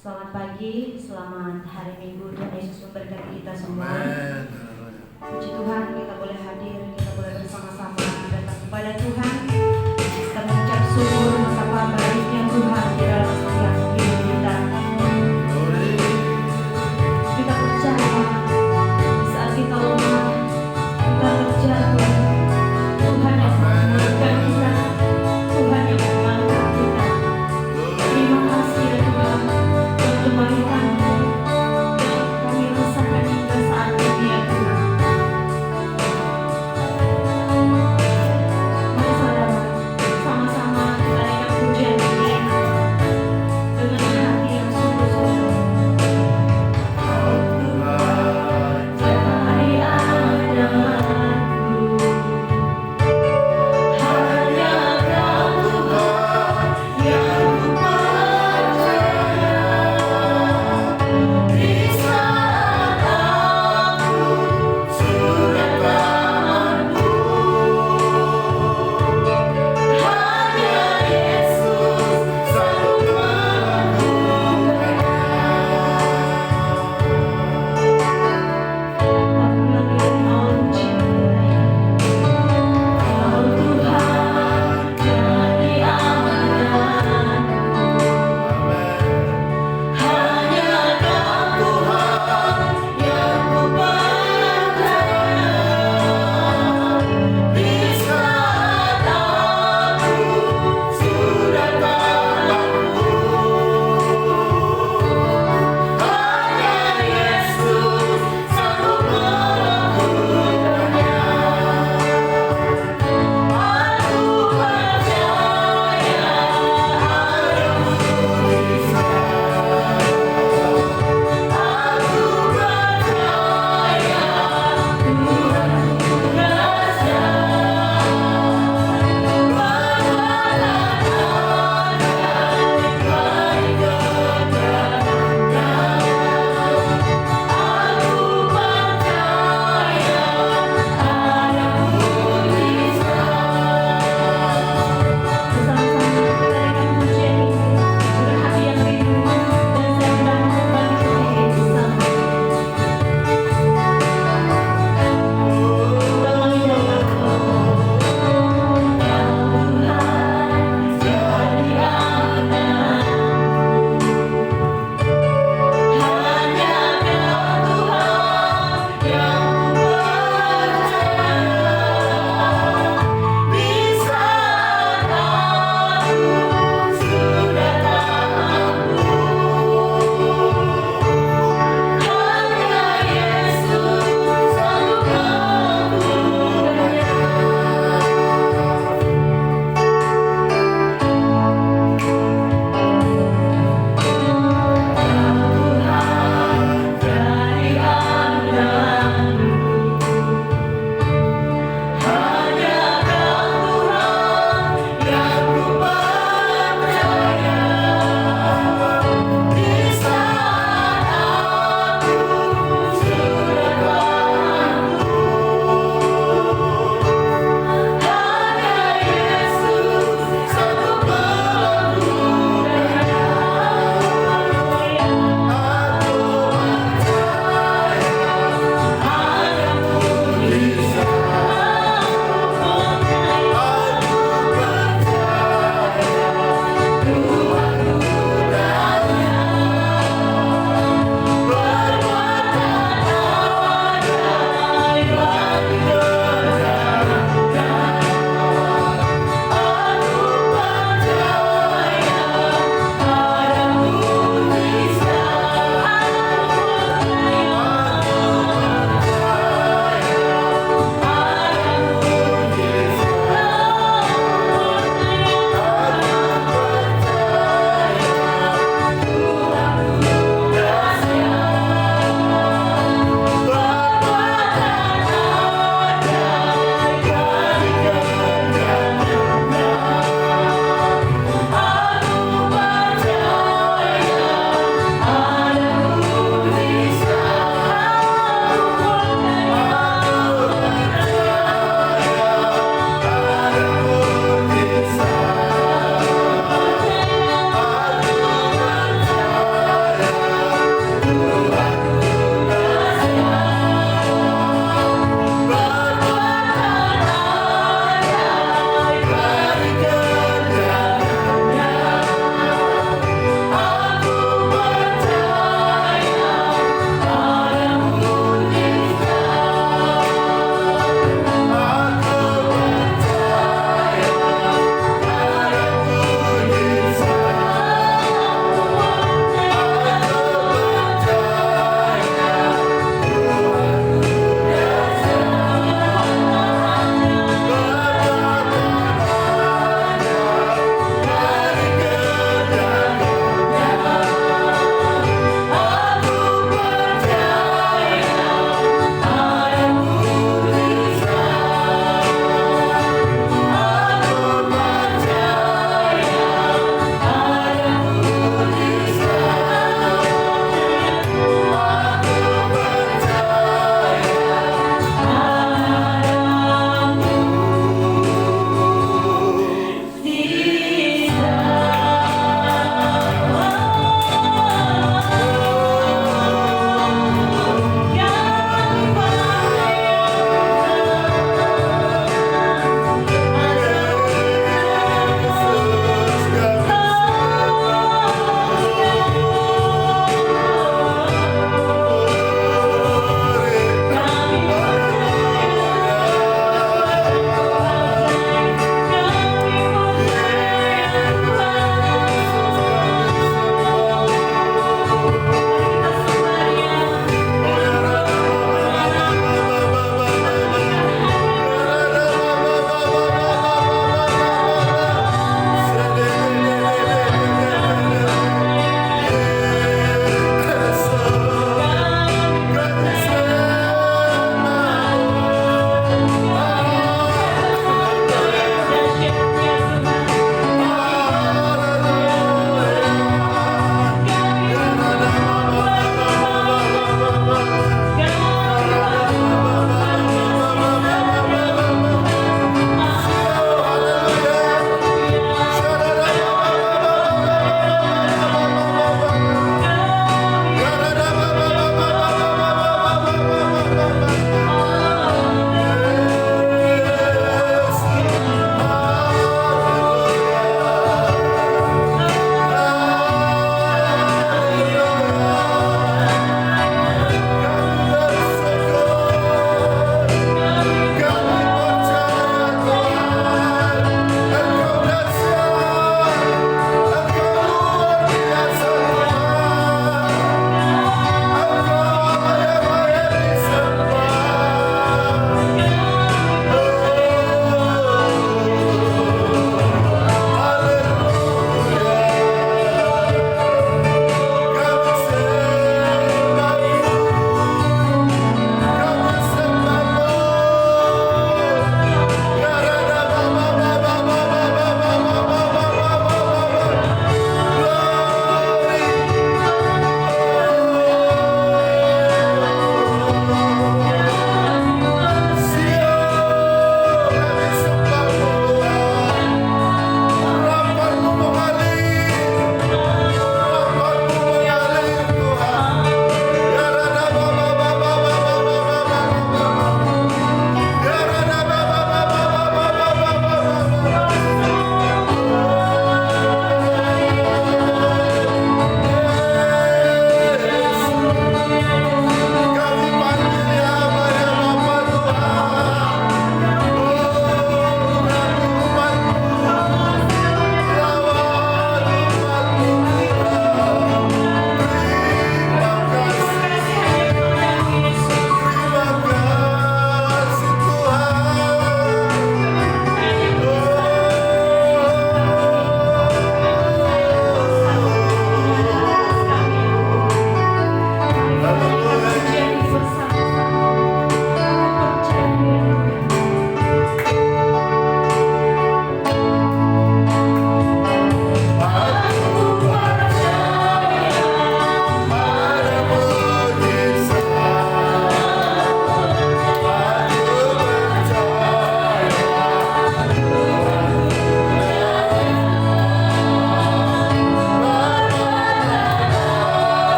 Selamat pagi, selamat hari Minggu. Tuhan Yesus memberkati kita semua. Puji Tuhan, kita boleh hadir, kita boleh bersama-sama datang kepada Tuhan. Kita mengucap syukur betapa baiknya Tuhan di dalam setiap hidup kita. Kita percaya di saat kita lemah, kita terjatuh, Tuhan yang menguatkan kita, Tuhan yang mengangkat kita. Terima kasih ya Tuhan. Kebaikan-Mu yang kami rasakan hingga saat ini ya Tuhan. Mari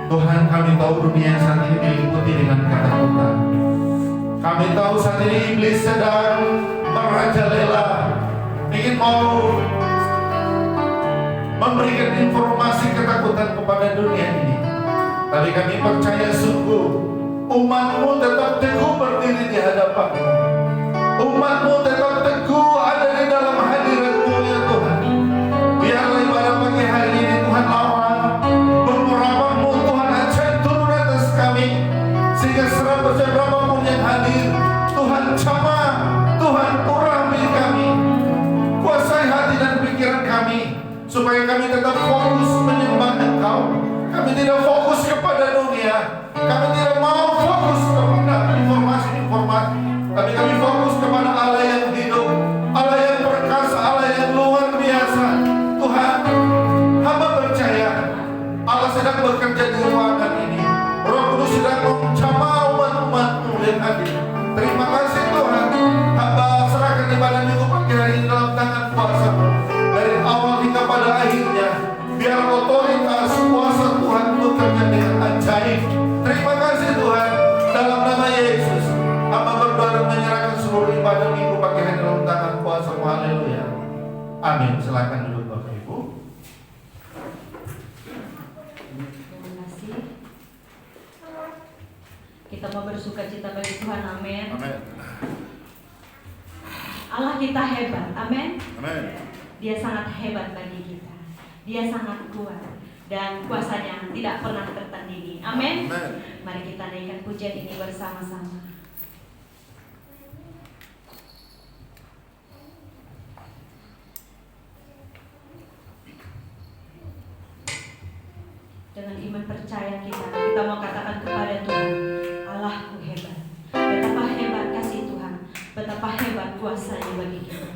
Tuhan, kami tahu dunia saat ini diliputi dengan ketakutan. Kami tahu saat ini iblis sedang merajalela, ingin mau memberikan informasi ketakutan kepada dunia ini. Tapi kami percaya sungguh umat-Mu tetap teguh berdiri di hadapan-Mu. Umat-Mu tetap teguh ada di dalam hadirat-Mu ya Tuhan. Biarlah ibadah pagi hari ini Tuhan lawan pengurapan-Mu Tuhan ajar turun atas kami, sehingga berapapun yang hadir Tuhan jamah, Tuhan urapi kami, kuasai hati dan pikiran kami, supaya kami tetap fokus menyembah Engkau. Kami tidak fokus kepada dunia, kami tidak mau fokus kepada informasi-informasi, tapi kami fokus kepada Allah yang hidup, Allah yang perkasa, Allah yang luar biasa. Tuhan, hamba percaya Allah sedang bekerja di ruangan ini. Roh Kudus sedang menjamah umat-umat-Mu yang hadir. Terima kasih Tuhan. Hamba serahkan ibadah minggu pagi hari ini dalam tangan kuasa-Mu. Dari awal hingga pada akhirnya, biar otoritas kuasa Tuhan bekerja dengan ajaib. Terima kasih Tuhan. Dalam nama Yesus, hamba berdoa dan menyerahkan seluruh ibadah minggu pagi hari dalam tangan kuasa-Mu. Haleluya. Amin. Silakan duduk Bapak Ibu. Terima kasih. Kita mau bersuka cita bagi Tuhan. Amin. Amin. Allah kita hebat. Amin. Amin. Dia sangat hebat bagi kita. Dia sangat kuat dan kuasanya tidak pernah tertandingi. Amin. Amin. Mari kita naikkan pujian ini bersama-sama. Dengan iman percaya kita mau katakan kepada Tuhan, Allahku hebat. Betapa hebat kasih Tuhan, betapa hebat kuasanya bagi kita.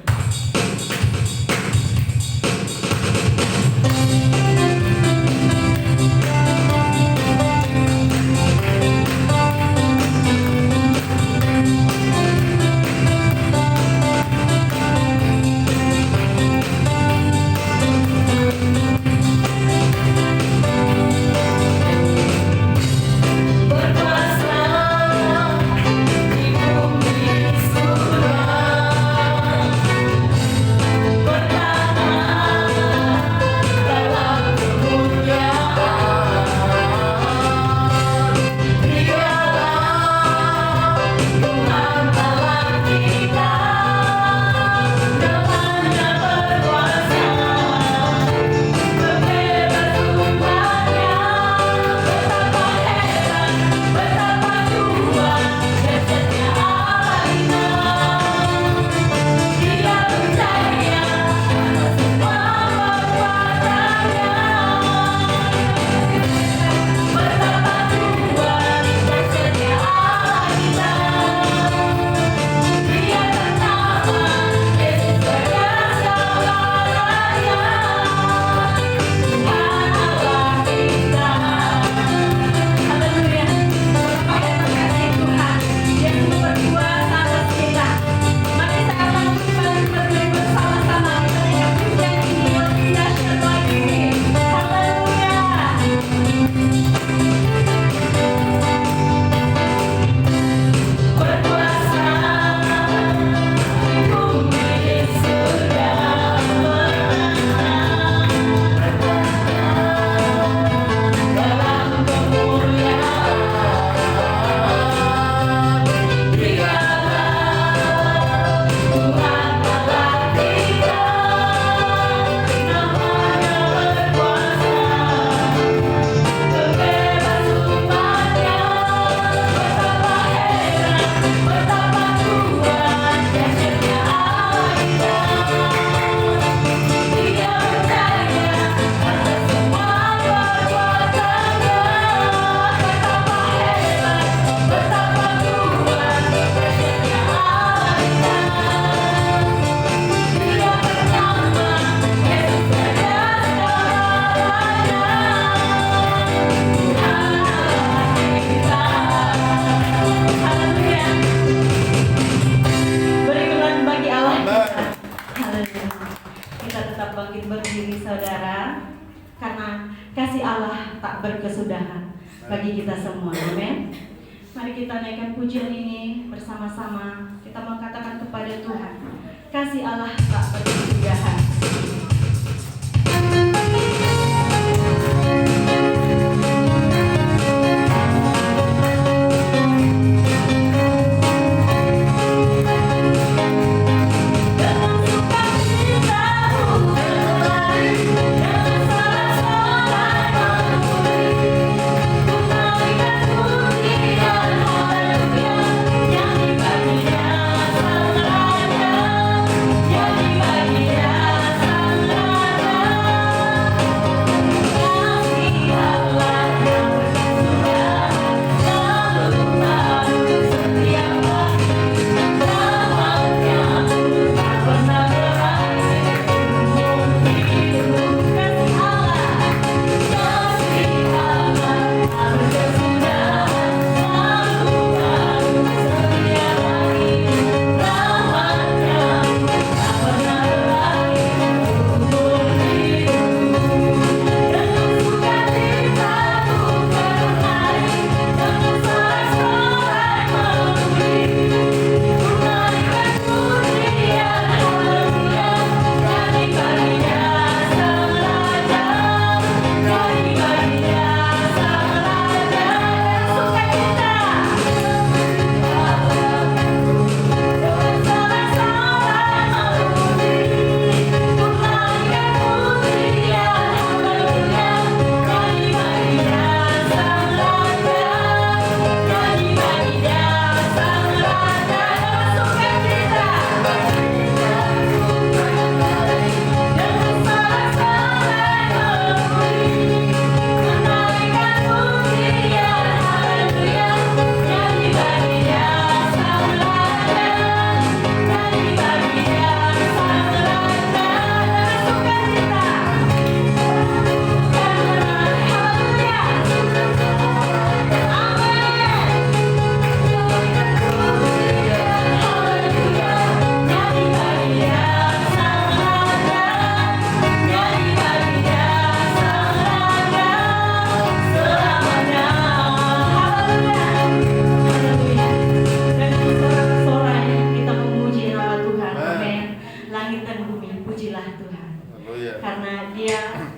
bangkit berdiri saudara, karena kasih Allah tak berkesudahan. bagi kita semua. Amin. Mari kita naikkan pujian ini bersama-sama. Kita mengatakan kepada Tuhan, kasih Allah tak berkesudahan.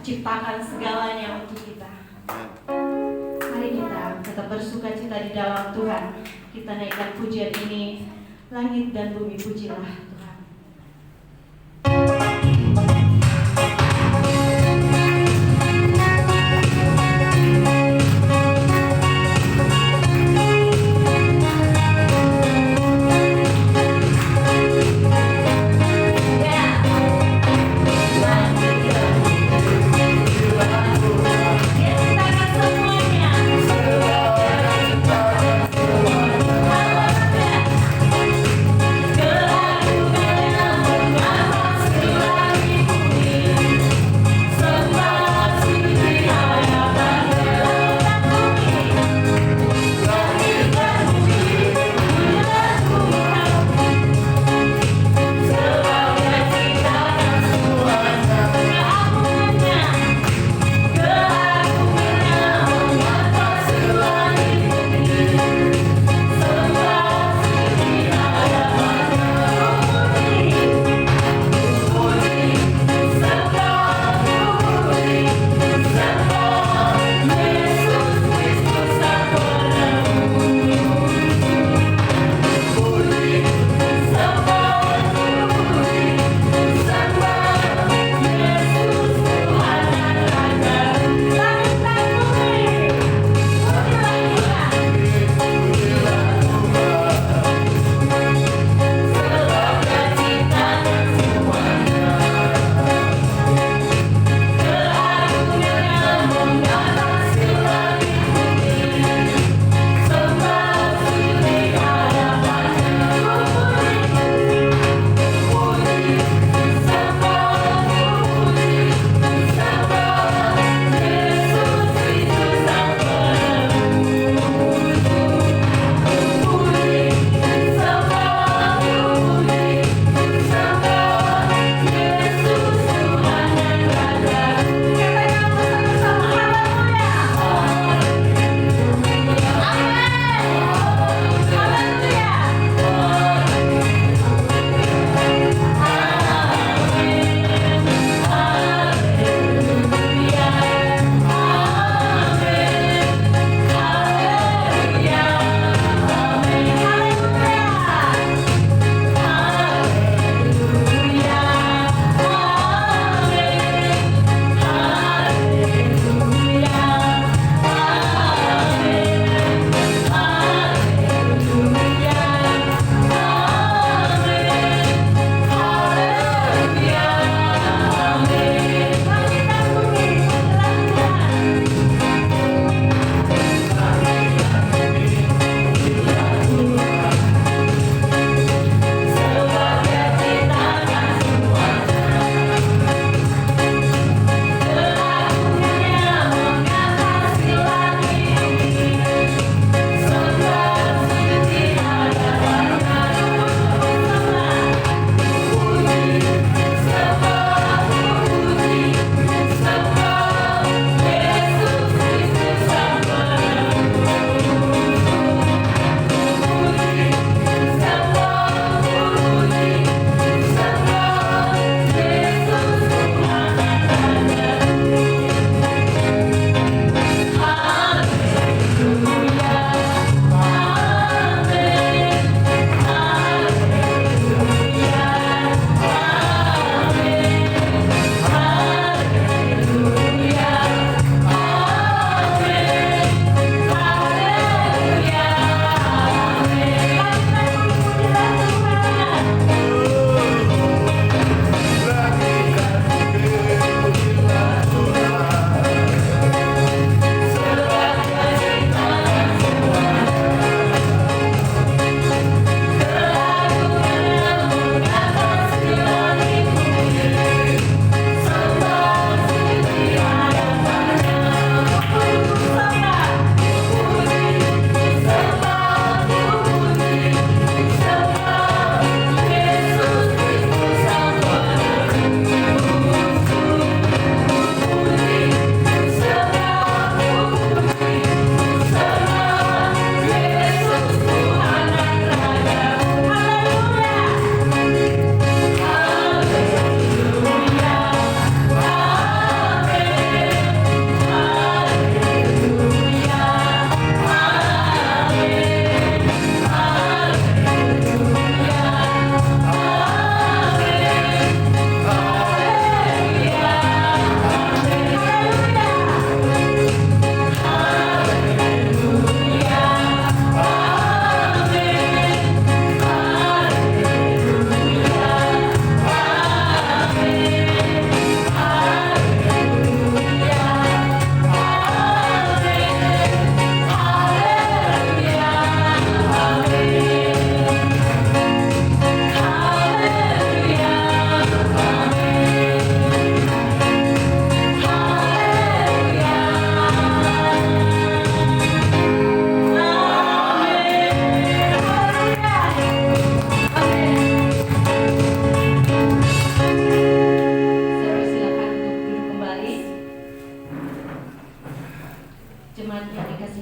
Ciptakan segalanya untuk kita. Mari kita tetap bersukacita di dalam Tuhan. Kita naikkan pujian ini. Langit dan bumi pujilah Tuhan. Semuanya.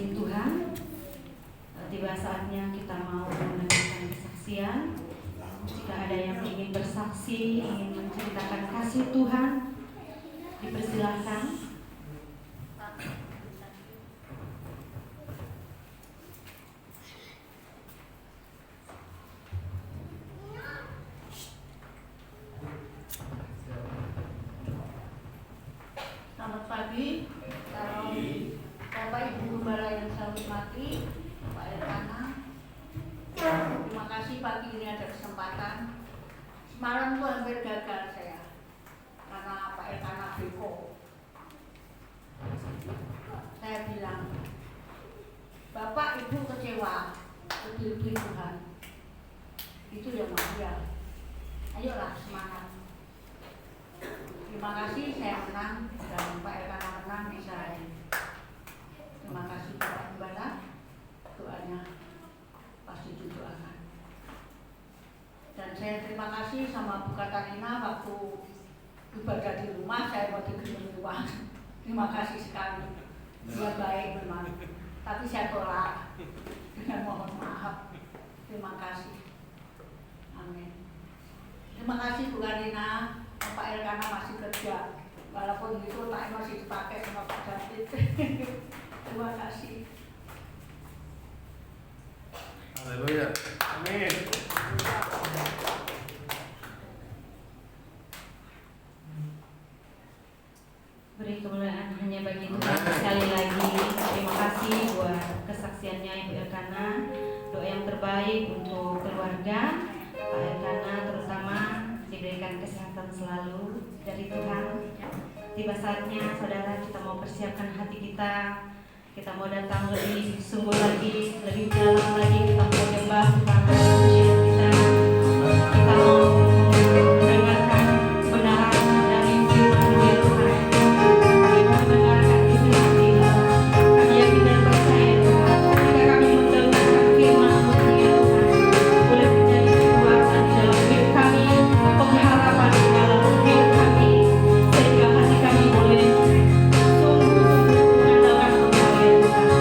kasih Tuhan, tiba saatnya kita mau mendengarkan kesaksian. Jika ada yang ingin bersaksi, ingin menceritakan kasih Tuhan, dipersilahkan. Selamat pagi, Bapak Ibu Gembala yang saya hormati, Pak Elkana. Terima kasih pagi ini ada kesempatan. Semalam tuh hampir gagal saya karena Pak Elkana beko. Saya bilang, Bapak Ibu kecewa, lebih Tuhan. Itu yang manusia. Ayolah semangat. Terima kasih saya menang dan Pak Elkana menang bisa hari. Terima kasih Pak Gembala, doanya pasti didoakan. Dan saya terima kasih sama Bu Katarina waktu ibadah di rumah saya mau diberi uang. Terima kasih sekali, dia baik memang. Tapi saya tolak dengan mohon maaf. Terima kasih. Amin. Terima kasih Bu Katarina. Pak Elkana masih kerja, walaupun itu tak masih dipakai sama Pak David. Terima kasih. Haleluya. Amin. Beri kemuliaan hanya bagi Tuhan. Sekali lagi terima kasih buat kesaksiannya Ibu Elkana. Doa yang terbaik untuk keluarga Pak Elkana terutama, diberikan kesehatan selalu dari Tuhan. Tiba saatnya saudara kita mau persiapkan hati kita. Kita mau datang lebih sungguh lagi, lebih dalam lagi. Kita mau menyembah Tuhan pujian kita. Kita mau mendengarkan kebenaran dari firman Tuhan. Kita mendengarkan istilah-istilah. Kami yakin dan percaya Tuhan, ketika kami mendengarkan firman Tuhan, boleh menjadi kekuatan di dalam hidup kami, pengharapan di dalam hidup kami, sehingga hati kami boleh sungguh-sungguh mengandalkan Engkau ya Tuhan.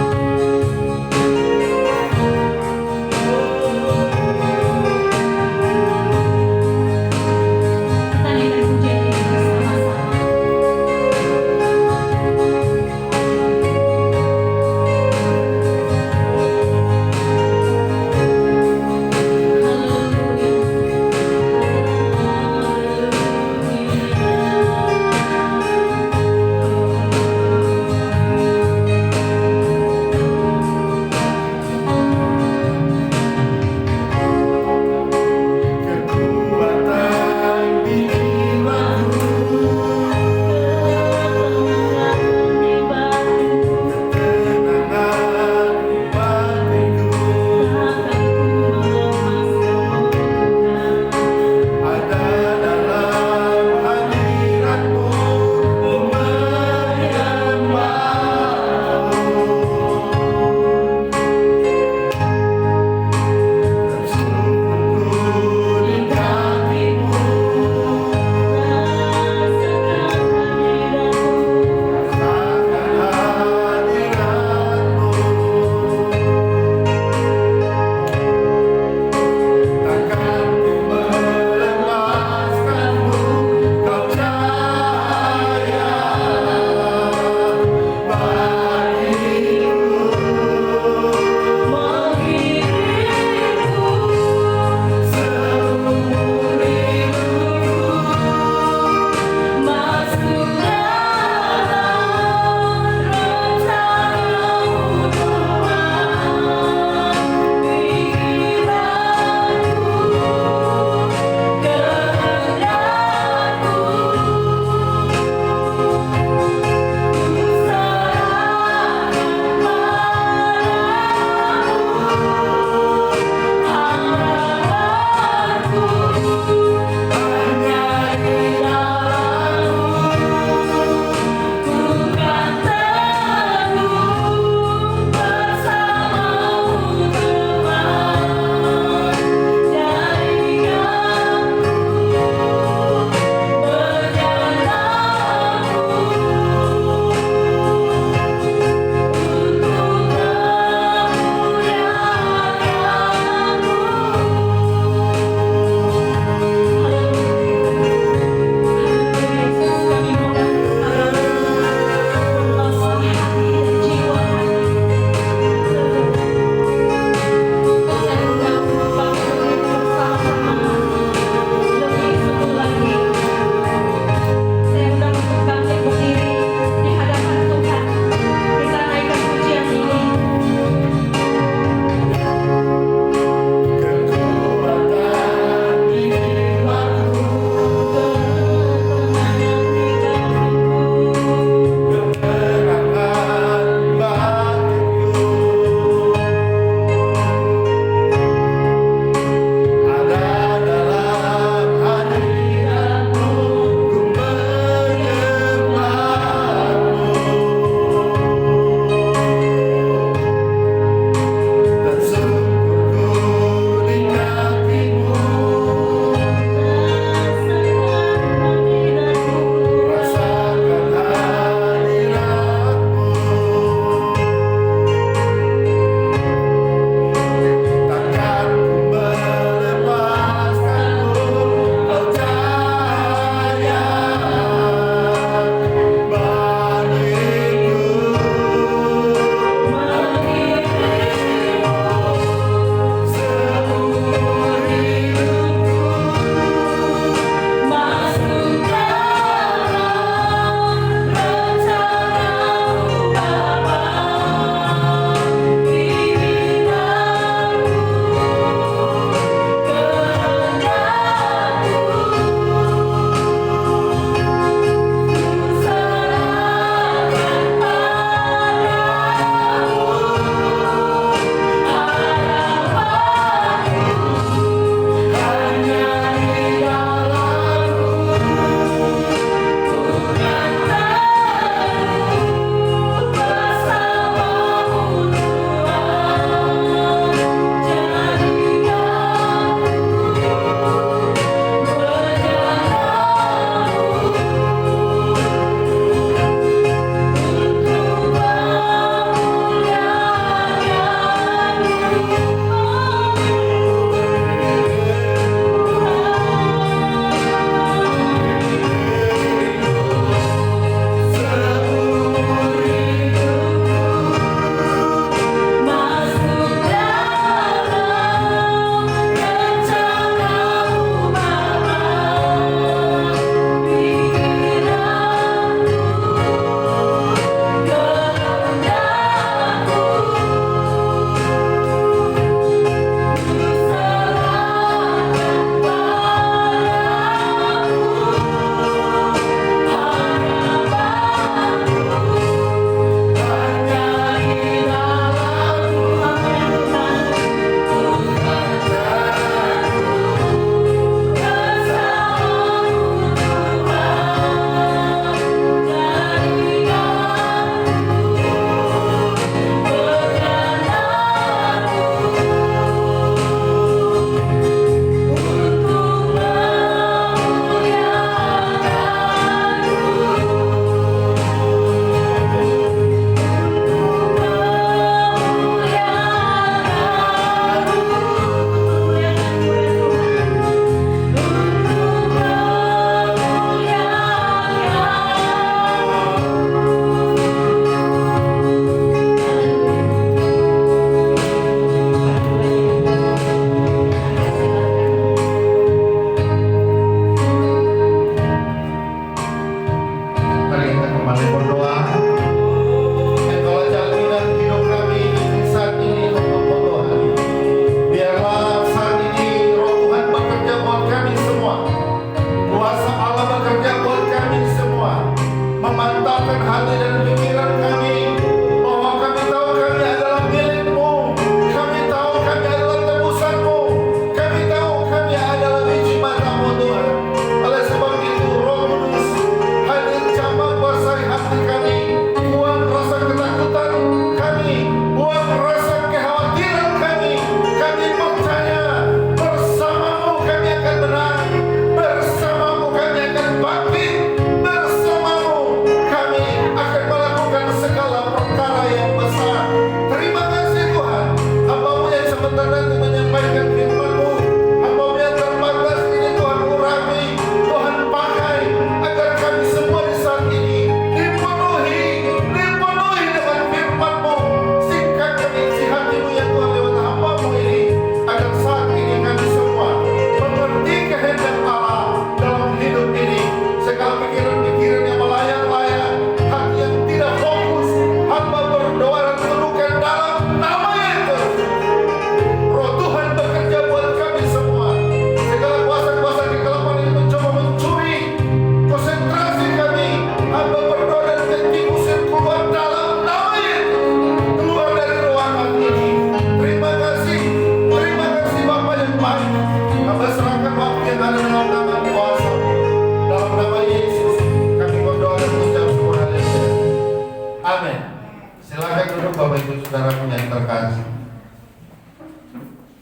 terkasih.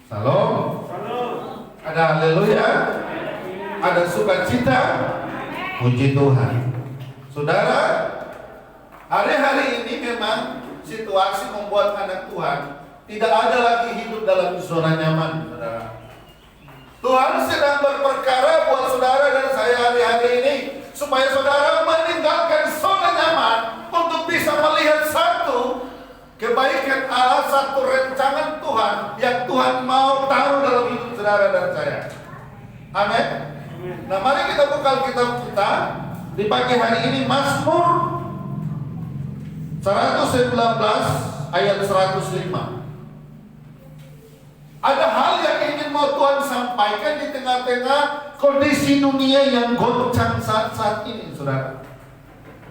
Salam. Ada haleluya. Ada sukacita. Puji Tuhan. Saudara, hari-hari ini memang situasi membuat anak Tuhan tidak ada lagi hidup dalam zona nyaman, saudara. Tuhan sedang berperkara buat saudara dan saya hari-hari ini supaya saudara meninggalkan zona nyaman untuk bisa melihat satu kebaikan Allah, satu rancangan Tuhan yang Tuhan mau taruh dalam hidup saudara dan saya. Amin. Nah, mari kita buka Alkitab kita di pagi hari ini, Mazmur 119 ayat 105. Ada hal yang ingin mau Tuhan sampaikan di tengah-tengah kondisi dunia yang goncang saat ini, saudara.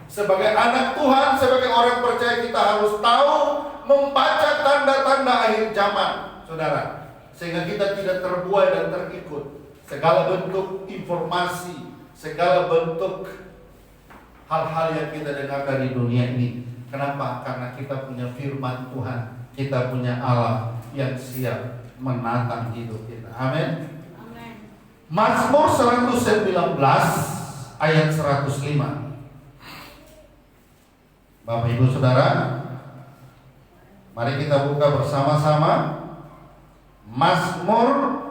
Sebagai anak Tuhan, sebagai orang percaya, kita harus tahu membaca tanda-tanda akhir zaman, saudara, sehingga kita tidak terbuai dan terikut segala bentuk informasi, segala bentuk hal-hal yang kita dengar dari dunia ini. Kenapa? Karena kita punya firman Tuhan, kita punya Allah yang siap menatang hidup kita. Amin. Mazmur 119 ayat 105. Bapak Ibu Saudara, mari kita buka bersama-sama Mazmur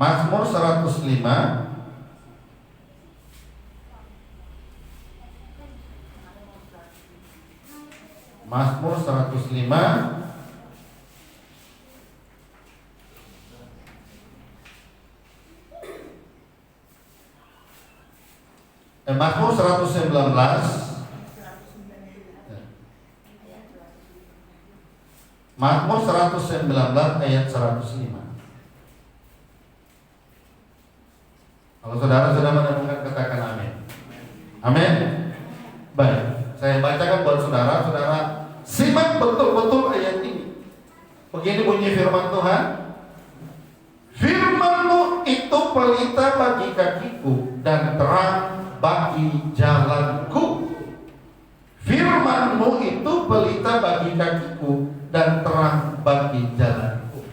105 Mazmur 105 Mazmur 119 Mazmur 119 ayat 105. Kalau saudara sudah menemukan, katakan amin. Amin. Baik, saya bacakan buat saudara. Saudara simak betul-betul ayat ini. Begini bunyi firman Tuhan. Firman-Mu itu pelita bagi kakiku dan terang bagi jalanku. Firman-Mu itu pelita bagi kakiku dan terang bagi jalanku.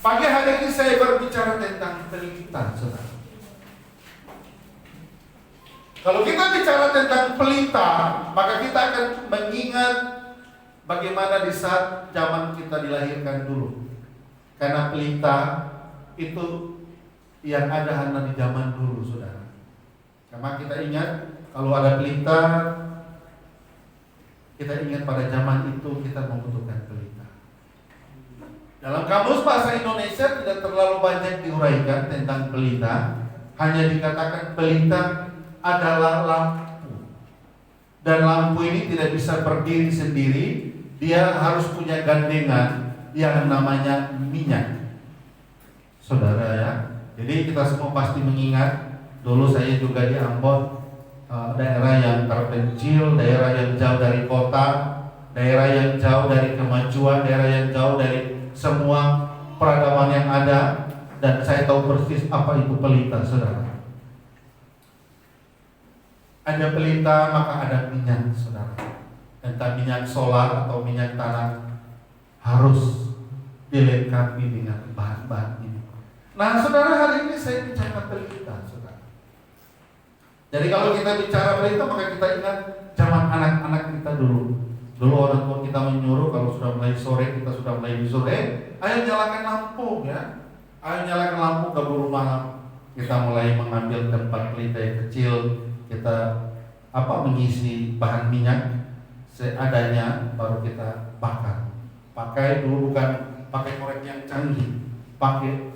Pagi hari ini saya berbicara tentang pelita, saudara. Kalau kita bicara tentang pelita, maka kita akan mengingat bagaimana di saat zaman kita dilahirkan dulu. Karena pelita itu yang ada hanya di zaman dulu, saudara. Karena kita ingat, kalau ada pelita, kita ingat pada zaman itu kita membutuhkan pelita. Dalam kamus bahasa Indonesia tidak terlalu banyak diuraikan tentang pelita. Hanya dikatakan pelita adalah lampu, dan lampu ini tidak bisa berdiri sendiri, dia harus punya gandengan yang namanya minyak, saudara ya. Jadi kita semua pasti mengingat, dulu saya juga di Ambon, daerah yang terpencil, daerah yang jauh dari kota, daerah yang jauh dari kemajuan, daerah yang jauh dari semua peradaban yang ada, dan saya tahu persis apa itu pelita, saudara. Ada pelita maka ada minyak, saudara. Entah minyak solar atau minyak tanah, harus dilengkapi dengan bahan-bahan ini. Nah, saudara, hari ini saya bicara pelita, saudara. Jadi kalau kita bicara pelita, maka kita ingat zaman anak-anak kita dulu. Dulu orang tua kita menyuruh kalau sudah mulai sore, kita sudah mulai di sore, ayo nyalakan lampu, ya. Ayo nyalakan lampu, keburu malam. Kita mulai mengambil tempat pelita yang kecil. Kita mengisi bahan minyak seadanya, baru kita bakar. Pakai dulu bukan pakai korek yang canggih, pakai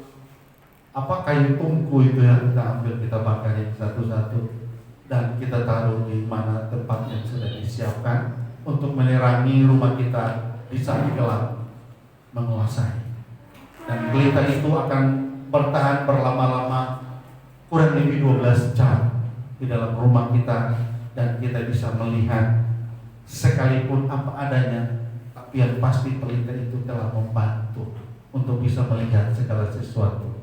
kayu tungku itu ya, kita ambil, kita bakarin satu-satu, dan kita taruh di mana tempat yang sudah disiapkan untuk menerangi rumah kita di saat gelap menguasai. Dan pelita itu akan bertahan berlama-lama, kurang lebih 12 jam di dalam rumah kita, dan kita bisa melihat sekalipun apa adanya, tapi yang pasti pelita itu telah membantu untuk bisa melihat segala sesuatu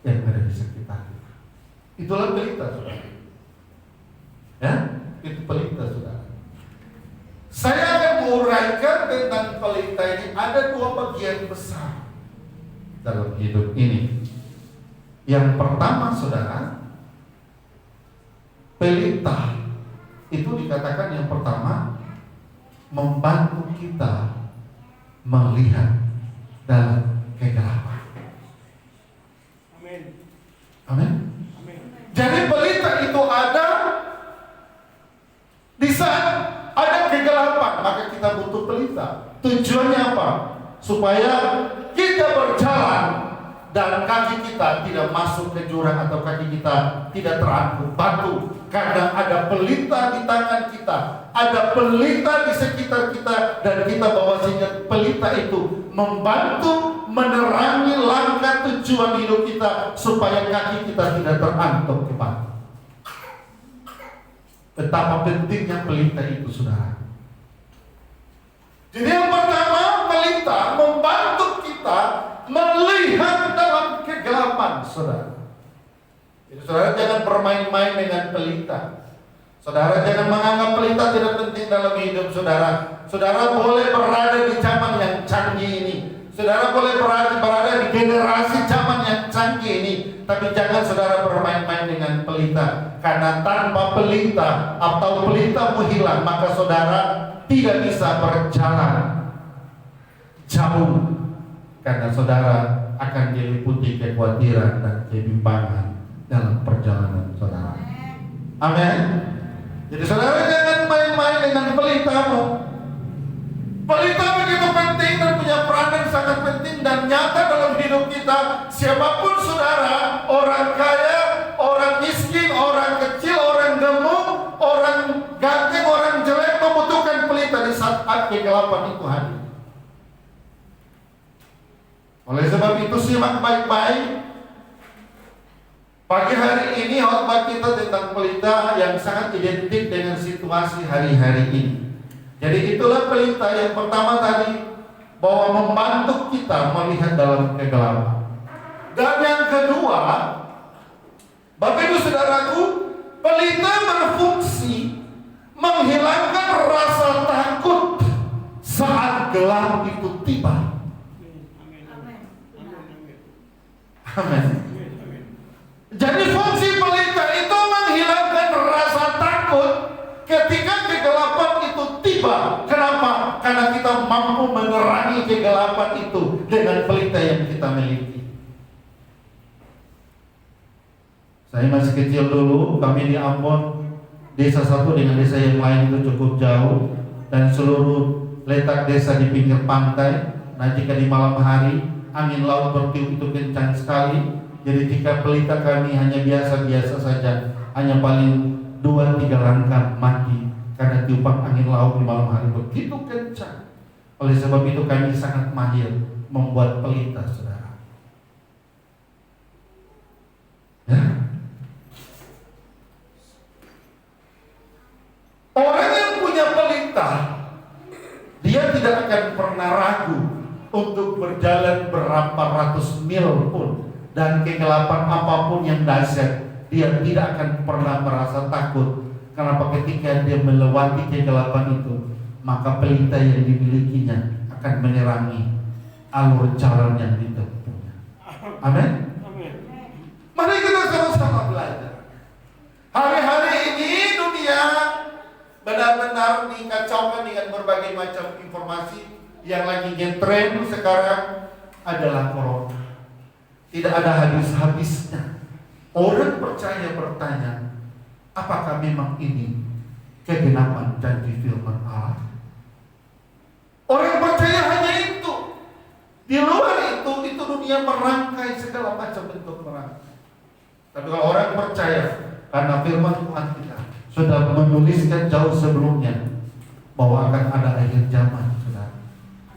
yang ada di sekitar kita. Itulah pelita, saudara. Itu pelita, saudara. Saya akan menguraikan tentang pelita ini. Ada dua bagian besar dalam hidup ini. Yang pertama, saudara, pelita itu dikatakan yang pertama membantu kita melihat dalam kegelapan. Amin. Amin. Amin. Jadi pelita itu ada di saat ada kegelapan, maka kita butuh pelita. Tujuannya apa? Supaya kita berjalan dan kaki kita tidak masuk ke jurang atau kaki kita tidak terangkut batu. Karena ada pelita di tangan kita, ada pelita di sekitar kita, dan kita bawa sehingga pelita itu membantu menerangi langkah tujuan hidup kita supaya kaki kita tidak terantuk ke batu. Betapa pentingnya pelita itu, saudara. Jadi yang pertama, pelita membantu kita melihat dalam kegelapan, saudara. Jadi saudara jangan bermain-main dengan pelita. Saudara jangan menganggap pelita tidak penting dalam hidup saudara. Saudara boleh berada di zaman yang canggih ini. Saudara boleh berada di generasi zaman yang canggih ini. Tapi jangan saudara bermain-main dengan pelita. Karena tanpa pelita atau pelitamu hilang, maka saudara tidak bisa berjalan jauh. Karena saudara akan diliputi kekhawatiran dan kebimbangan dalam perjalanan saudara. Amin. Jadi saudara jangan main-main dengan pelitamu. Pelita begitu penting dan punya peran yang sangat penting dan nyata dalam hidup kita. Siapapun saudara, orang kaya, orang miskin, orang kecil, orang gemuk, orang ganteng, orang jelek membutuhkan pelita di saat kegelapan itu hadir. Oleh sebab itu simak baik-baik. Pagi hari ini khotbah kita tentang pelita yang sangat identik dengan situasi hari-hari ini. Jadi itulah pelita yang pertama tadi, bahwa membantu kita melihat dalam kegelapan. Dan yang kedua, Bapak Ibu Saudaraku, pelita berfungsi menghilangkan rasa takut saat gelap itu tiba. Amin. Jadi fungsi pelita itu menghilangkan rasa takut ketika kegelapan itu tiba. Kenapa? Karena kita mampu menerangi kegelapan itu dengan pelita yang kita miliki. Saya masih kecil dulu, kami di Ambon, desa satu dengan desa yang lain itu cukup jauh, dan seluruh letak desa di pinggir pantai. Nah, jika di malam hari angin laut bertiup itu kencang sekali. Jadi jika pelita kami hanya biasa-biasa saja, hanya paling 2-3 langkah mati karena tiupan angin laut di malam hari begitu kencang. Oleh sebab itu kami sangat mahir membuat pelita, saudara. Ya. Orang yang punya pelita, dia tidak akan pernah ragu untuk berjalan berapa ratus mil pun, dan kegelapan apapun yang dahsyat, dia tidak akan pernah merasa takut. Karena ketika dia melewati kegelapan itu, maka pelita yang dimilikinya akan menerangi alur jalan yang ditempuhnya. Amin. Mari kita sama-sama belajar. Hari-hari ini dunia benar-benar dikacaukan dengan berbagai macam informasi. Yang lagi ngetren sekarang adalah corona. Tidak ada habis-habisnya. Orang percaya bertanya, apakah memang ini kegenapan janji firman Allah? Orang percaya hanya itu. Di luar itu dunia merangkai segala macam bentuk merangkai. Tapi kalau orang percaya, karena firman Tuhan kita sudah menuliskan jauh sebelumnya bahwa akan ada akhir zaman, saudara.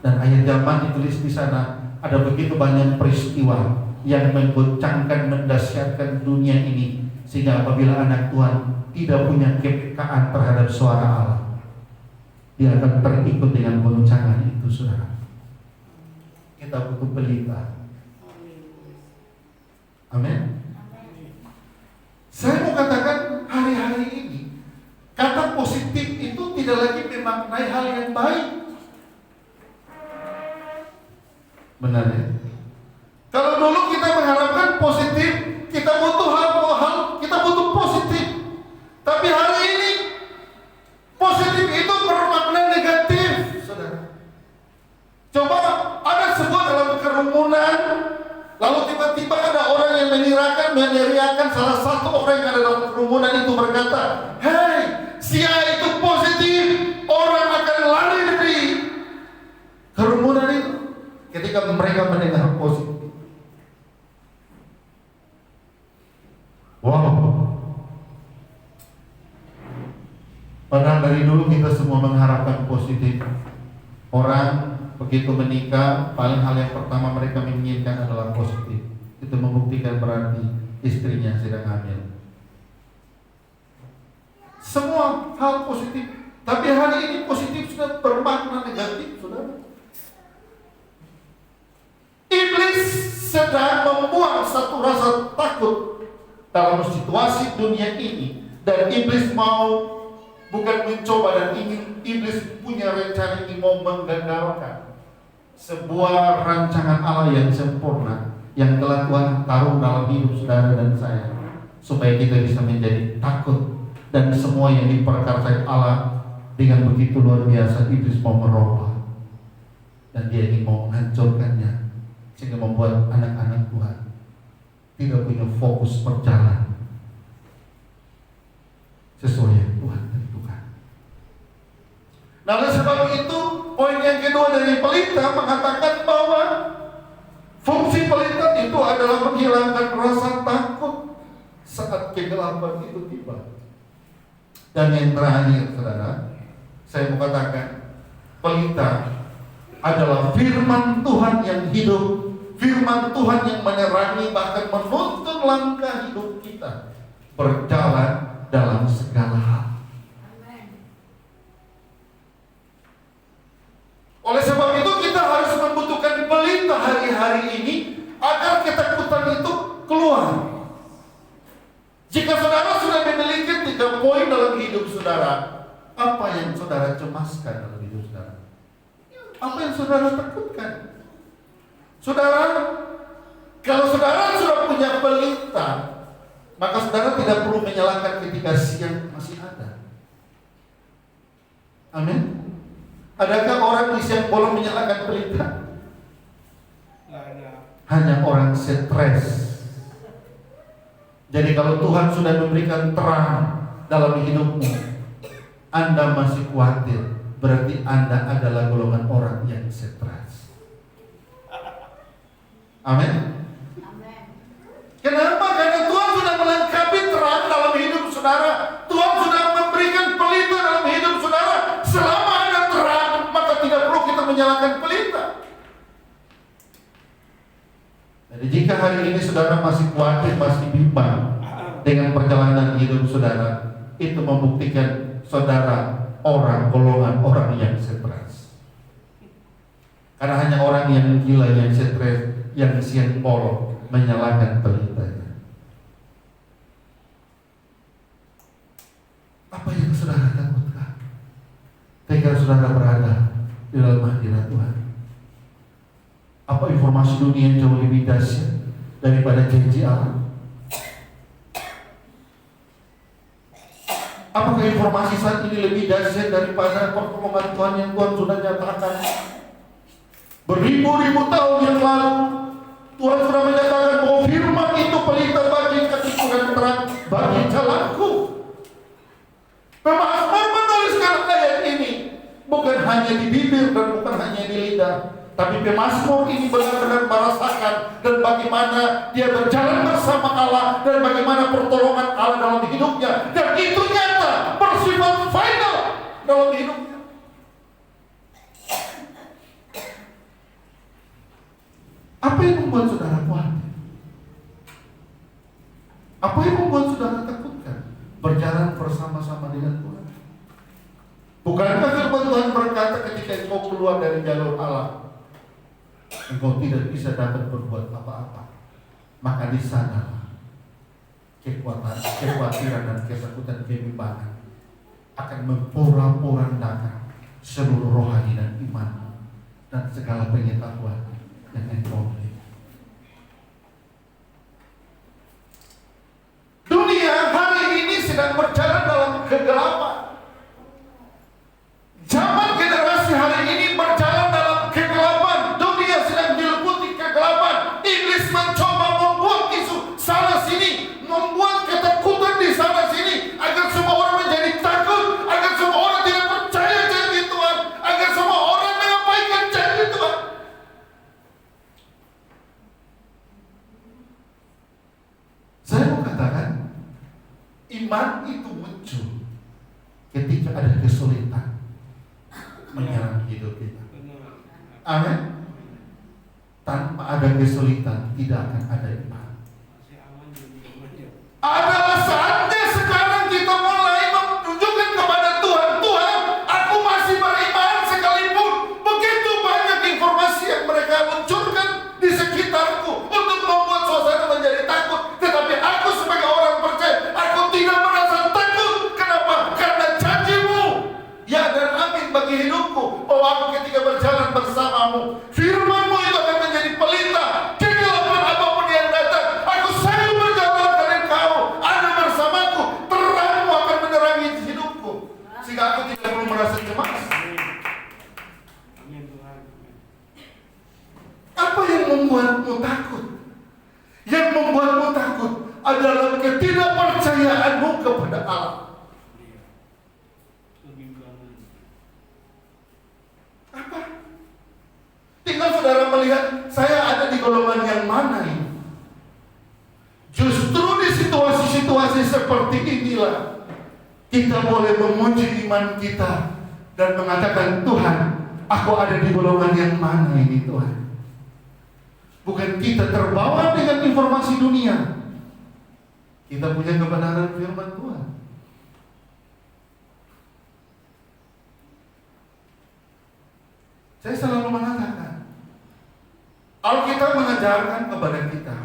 Dan akhir zaman ditulis di sana ada begitu banyak peristiwa yang menggoncangkan, mendahsyatkan dunia ini, sehingga apabila anak Tuhan tidak punya kepekaan terhadap suara Allah, dia akan terikut dengan goncangan itu, saudara. Kita butuh pelita. Amin. Saya mau katakan hari-hari ini kata karena positif itu tidak lagi memaknai hal yang baik. Benar ya? Kalau dulu kita mengharapkan positif, kita butuh hal, kita butuh positif. Tapi hari ini positif itu bermakna negatif, saudara. Coba ada sebuah dalam kerumunan, lalu tiba-tiba ada orang yang meneriakan salah satu orang yang ada dalam kerumunan itu berkata, "Hei, si A itu positif, orang akan lari dari kerumunan itu." Ketika mereka mendengar positif, wow. Padahal dari dulu kita semua mengharapkan positif. Orang begitu menikah, paling hal yang pertama mereka menginginkan adalah positif. Itu membuktikan berarti istrinya sedang hamil. Semua hal positif. Tapi hari ini positif sudah bermakna negatif, saudara. Iblis sedang membuang satu rasa takut dalam situasi dunia ini. Dan iblis mau bukan mencoba dan ingin, iblis punya rencana ingin mau menggagalkan sebuah rancangan Allah yang sempurna yang telah Tuhan taruh dalam hidup saudara dan saya, supaya kita bisa menjadi takut. Dan semua yang diperkarsai Allah dengan begitu luar biasa, iblis mau merubah dan dia ingin mau menghancurkannya, sehingga membuat anak-anak Tuhan tidak punya fokus berjalan sesuai yang Tuhan tentukan. Nah, oleh sebab itu, poin yang kedua dari pelita mengatakan bahwa fungsi pelita itu adalah menghilangkan rasa takut saat kegelapan itu tiba. Dan yang terakhir, saudara, saya mau katakan, pelita adalah firman Tuhan yang hidup, firman Tuhan yang menerangi bahkan menuntun langkah hidup kita berjalan dalam segala hal. Oleh sebab itu kita harus membutuhkan pelita hari-hari ini agar ketakutan itu keluar. Jika saudara sudah memiliki 3 poin dalam hidup saudara, apa yang saudara cemaskan dalam hidup saudara? Apa yang saudara takutkan? Saudara, kalau saudara sudah punya pelita, maka saudara tidak perlu menyalakan ketika siang masih ada. Amin. Adakah orang di siang bolong menyalakan pelita? Nggak ada. Hanya orang stres. Jadi kalau Tuhan sudah memberikan terang dalam hidupmu, Anda masih khawatir, berarti Anda adalah golongan orang yang stres. Amin. Kenapa? Karena Tuhan sudah melengkapi terang dalam hidup saudara. Tuhan sudah memberikan pelita dalam hidup saudara. Selama ada terang, maka tidak perlu kita menyalakan pelita. Jadi jika hari ini saudara masih khawatir, masih bimbang dengan perjalanan hidup saudara, itu membuktikan saudara golongan orang yang stres. Karena hanya orang yang gila, yang stres, yang siang bolong menyalakan pelitanya. Apa yang saudara takutkan ketika saudara berada di dalam hadirat Tuhan? Apa informasi dunia yang jauh lebih dahsyat daripada janji Allah? Apakah informasi saat ini lebih dahsyat daripada pertolongan Tuhan yang Tuhan sudah nyatakan beribu-ribu tahun yang lalu? Tuhan sudah menyatakan bahwa firman itu pelita bagi kakiku dan terang bagi jalanku. Pemazmur menuliskan ayat ini bukan hanya di bibir dan bukan hanya di lidah, tapi pemazmur ini benar-benar merasakan dan bagaimana dia berjalan bersama Allah dan bagaimana pertolongan Allah dalam hidupnya, dan itu nyata bersifat final dalam hidupnya. Apa yang membuat saudara khawatir? Apa yang membuat saudara takutkan berjalan bersama-sama dengan Tuhan? Bukankah firman Tuhan berkata ketika engkau keluar dari jalur Allah, engkau tidak bisa dapat berbuat apa-apa, maka di sana kekhawatiran dan ketakutan, kebimbangan akan memporak-porandakan seluruh rohani dan iman dan segala pengetahuan yang engkau miliki. Dunia hari ini sedang berjalan dalam kegelapan. Zaman generasi hari ini berjalan dalam kegelapan. Dunia sedang diliputi kegelapan. Iblis mencoba membuat isu sana sini, membuat ketakutan di sana sini, agar semua orang menjadi takut, agar semua orang tidak percaya janji Tuhan, agar semua orang mengabaikan janji Tuhan. Saya mau katakan, iman itu muncul ketika ada kesulitan menyerang hidup kita. Amin. Tanpa ada kesulitan tidak akan ada iman. Adalah saatnya sekarang kita mulai menunjukkan kepada Tuhan, Tuhan, aku masih beriman sekalipun begitu banyak informasi yang mereka luncurkan di sekitarku untuk membuat suasana menjadi takut. Tetapi aku sebagai orang percaya, aku tidak merasa takut. Kenapa? Karena janjimu ya dan amin bagi hidupku, bahwa aku ketika berjalan bersamamu, firmanmu itu akan menjadi pelita kegelapan apapun yang datang. Aku selalu berjalan dengan engkau, ada bersamaku, terangmu akan menerangi hidupku, sehingga aku tidak perlu merasa cemas. Apa yang membuatmu takut? Yang membuatmu takut adalah ketidakpercayaanmu kepada Allah. Apa? Tinggal saudara melihat saya ada di golongan yang mana ini. Justru di situasi-situasi seperti inilah kita boleh memuji iman kita dan mengatakan, Tuhan, aku ada di golongan yang mana ini Tuhan. Bukan kita terbawa dengan informasi dunia. Kita punya kebenaran firman Tuhan. Saya selalu mengatakan, Alkitab mengajarkan kepada kita,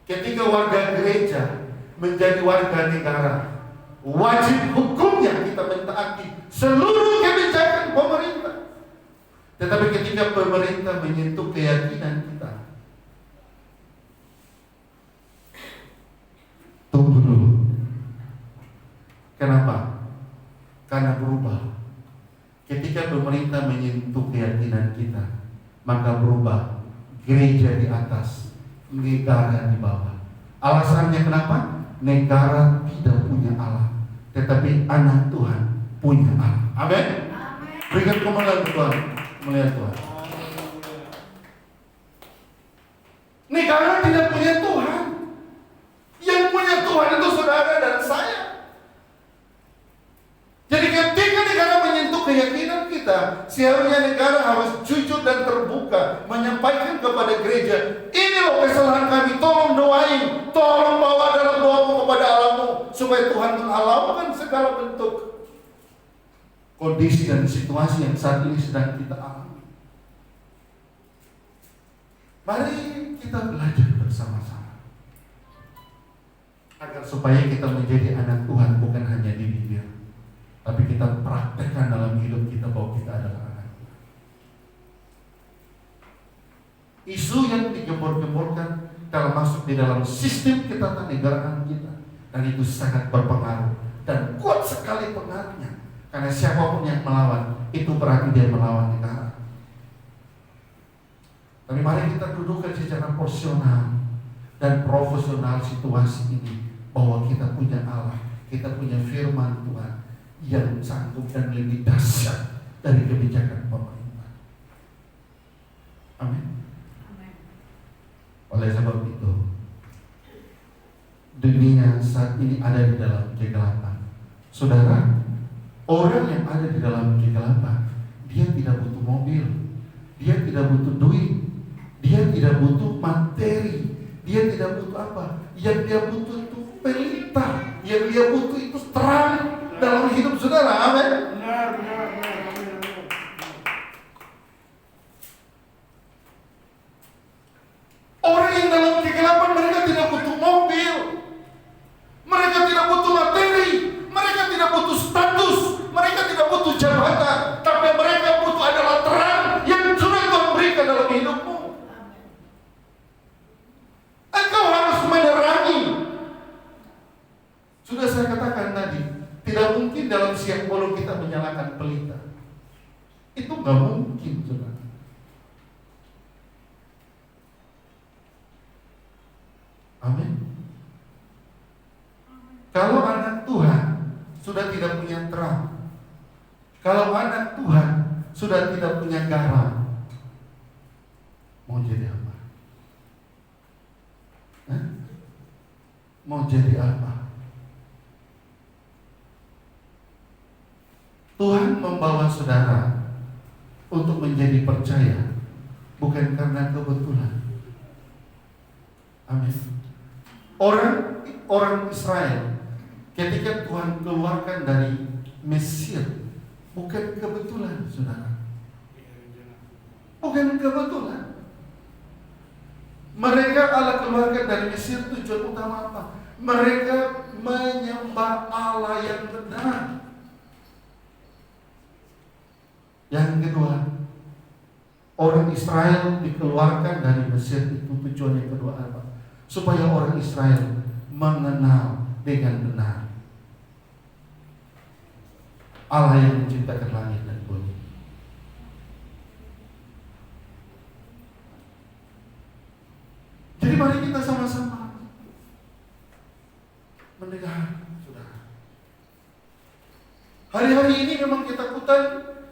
ketika warga gereja menjadi warga negara, wajib hukumnya kita mentaati seluruh kebijakan pemerintah. Tetapi ketika pemerintah menyentuh keyakinan kita, tunggu dulu. Kenapa? Karena berubah. Ketika pemerintah menyentuh keyakinan kita, maka berubah. Gereja di atas, negara di bawah. Alasannya kenapa? Negara tidak punya Allah, tetapi anak Tuhan punya Allah. Amin. Berikan kemuliaan Tuhan, kemuliaan Tuhan. Negara tidak punya Tuhan. Yang punya Tuhan itu saudara dan saya. Jadi ketika negara menyentuh keyakinan kita, seharusnya negara harus jujur dan terbuka menyampaikan kepada gereja, ini loh kesalahan kami, tolong doain, tolong bawa dalam doamu kepada Allahmu, supaya Tuhan menghalalkan segala bentuk kondisi dan situasi yang saat ini sedang kita alami. Mari kita belajar bersama-sama, agar supaya kita menjadi anak Tuhan bukan hanya di bibir, tapi kita praktekkan dalam hidup kita bahwa kita adalah anak Tuhan. Isu yang digembor-gemborkan kalau masuk di dalam sistem ketatanegaraan kita, dan itu sangat berpengaruh dan kuat sekali pengaruhnya. Karena siapapun yang melawan, itu berarti dia melawan negara. Tapi mari kita dudukkan secara porsional dan profesional situasi ini, bahwa kita punya Allah, kita punya firman Tuhan yang sanggup dan lebih dahsyat dari kebijakan pemerintah. Amin. Oleh sebab itu, dunia saat ini ada di dalam kegelapan. Saudara, orang yang ada di dalam kegelapan, dia tidak butuh mobil, dia tidak butuh duit, dia tidak butuh materi, dia tidak butuh apa. Yang dia butuh itu pelita, yang dia butuh itu terang dalam hidup saudara. Amin. Orang yang dalam kegelapan, mereka tidak butuh mobil, mereka tidak butuh materi, mereka tidak butuh status, siang bolong kita menyalakan pelita. Itu nggak mungkin, saudara. Amin. Kalau anak Tuhan sudah tidak punya terang, kalau anak Tuhan sudah tidak punya garam, mau jadi apa? Hah? Mau jadi apa? Tuhan membawa saudara untuk menjadi percaya, bukan karena kebetulan. Amin. Orang Israel ketika Tuhan keluarkan dari Mesir, bukan kebetulan, saudara. Bukan kebetulan. Mereka Allah keluarkan dari Mesir, tujuan utama apa? Mereka menyembah Allah yang benar. Yang kedua, orang Israel dikeluarkan dari Mesir, itu tujuan yang kedua apa? Supaya orang Israel mengenal dengan benar Allah yang menciptakan langit dan bumi. Jadi mari kita sama-sama mendengar, saudara. Hari-hari ini memang ketakutan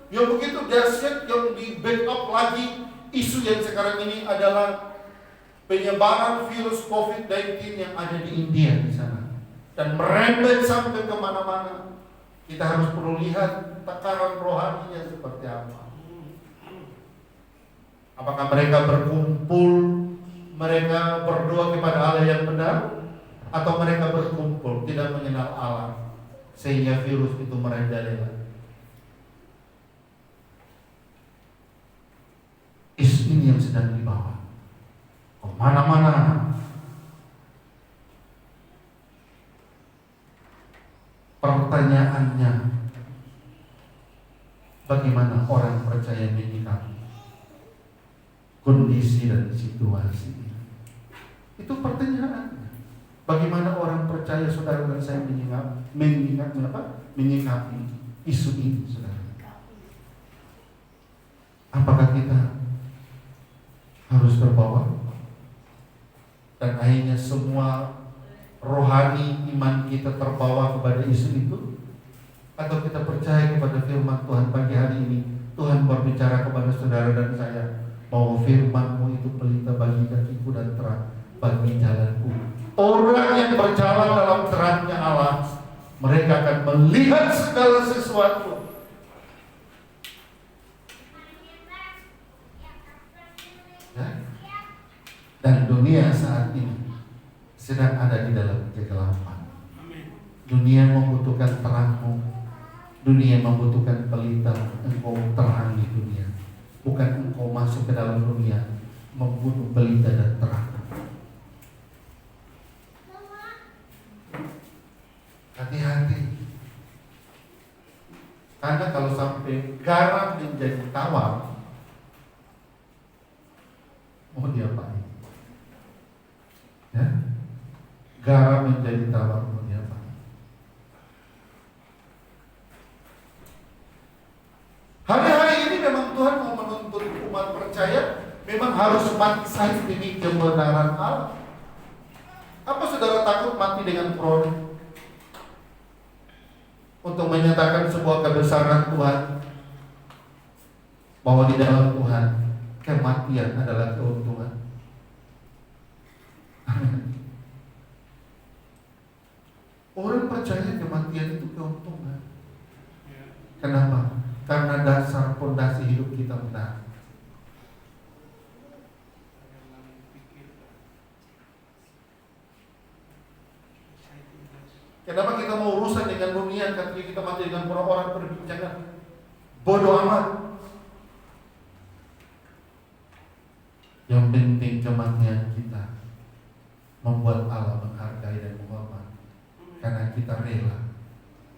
yang begitu dahsyat, yang di backup lagi isu yang sekarang ini adalah penyebaran virus COVID-19 yang ada di India di sana dan merembet sampai kemana-mana. Kita harus perlu lihat takaran rohaninya seperti apa. Apakah mereka berkumpul, mereka berdoa kepada Allah yang benar, atau mereka berkumpul tidak mengenal Allah sehingga virus itu merajalela. Isu ini yang sedang dibawa kemana-mana. Pertanyaannya, bagaimana orang percaya menyikapi kondisi dan situasi ini? Itu pertanyaannya. Bagaimana orang percaya, saudara dan saya, menyikapi isu ini, saudara? Apakah kita harus terbawa dan akhirnya semua rohani iman kita terbawa kepada isu itu, atau kita percaya kepada firman Tuhan pagi hari ini? Tuhan berbicara kepada saudara dan saya bahwa firman-Mu itu pelita bagi kakiku dan terang bagi jalanku. Orang yang berjalan dalam terangnya Allah, mereka akan melihat segala sesuatu. Ya? Dan dunia saat ini sedang ada di dalam kegelapan. Dunia membutuhkan terang-Mu. Dunia membutuhkan pelita. Engkau terangi dunia, bukan engkau masuk ke dalam dunia membunuh pelita dan terang. Hati-hati, karena kalau sampai garam menjadi tawar, mau diapain? Ya? Garam menjadi tawar, mau diapain? Hari-hari ini memang Tuhan mau menuntut umat percaya memang harus mati syahid demi kebenaran Allah. Apa saudara takut mati dengan produk untuk menyatakan sebuah kebesaran Tuhan, bahwa di dalam Tuhan kematian adalah keuntungan? Orang percaya kematian itu keuntungan. Kenapa? Karena dasar fondasi hidup kita benar. Kenapa kita mau urusan dengan dunia ketika kita mati dengan orang-orang perbincangan bodoh amat? Yang penting kematian kita membuat Allah menghargai dan menghormati, karena kita rela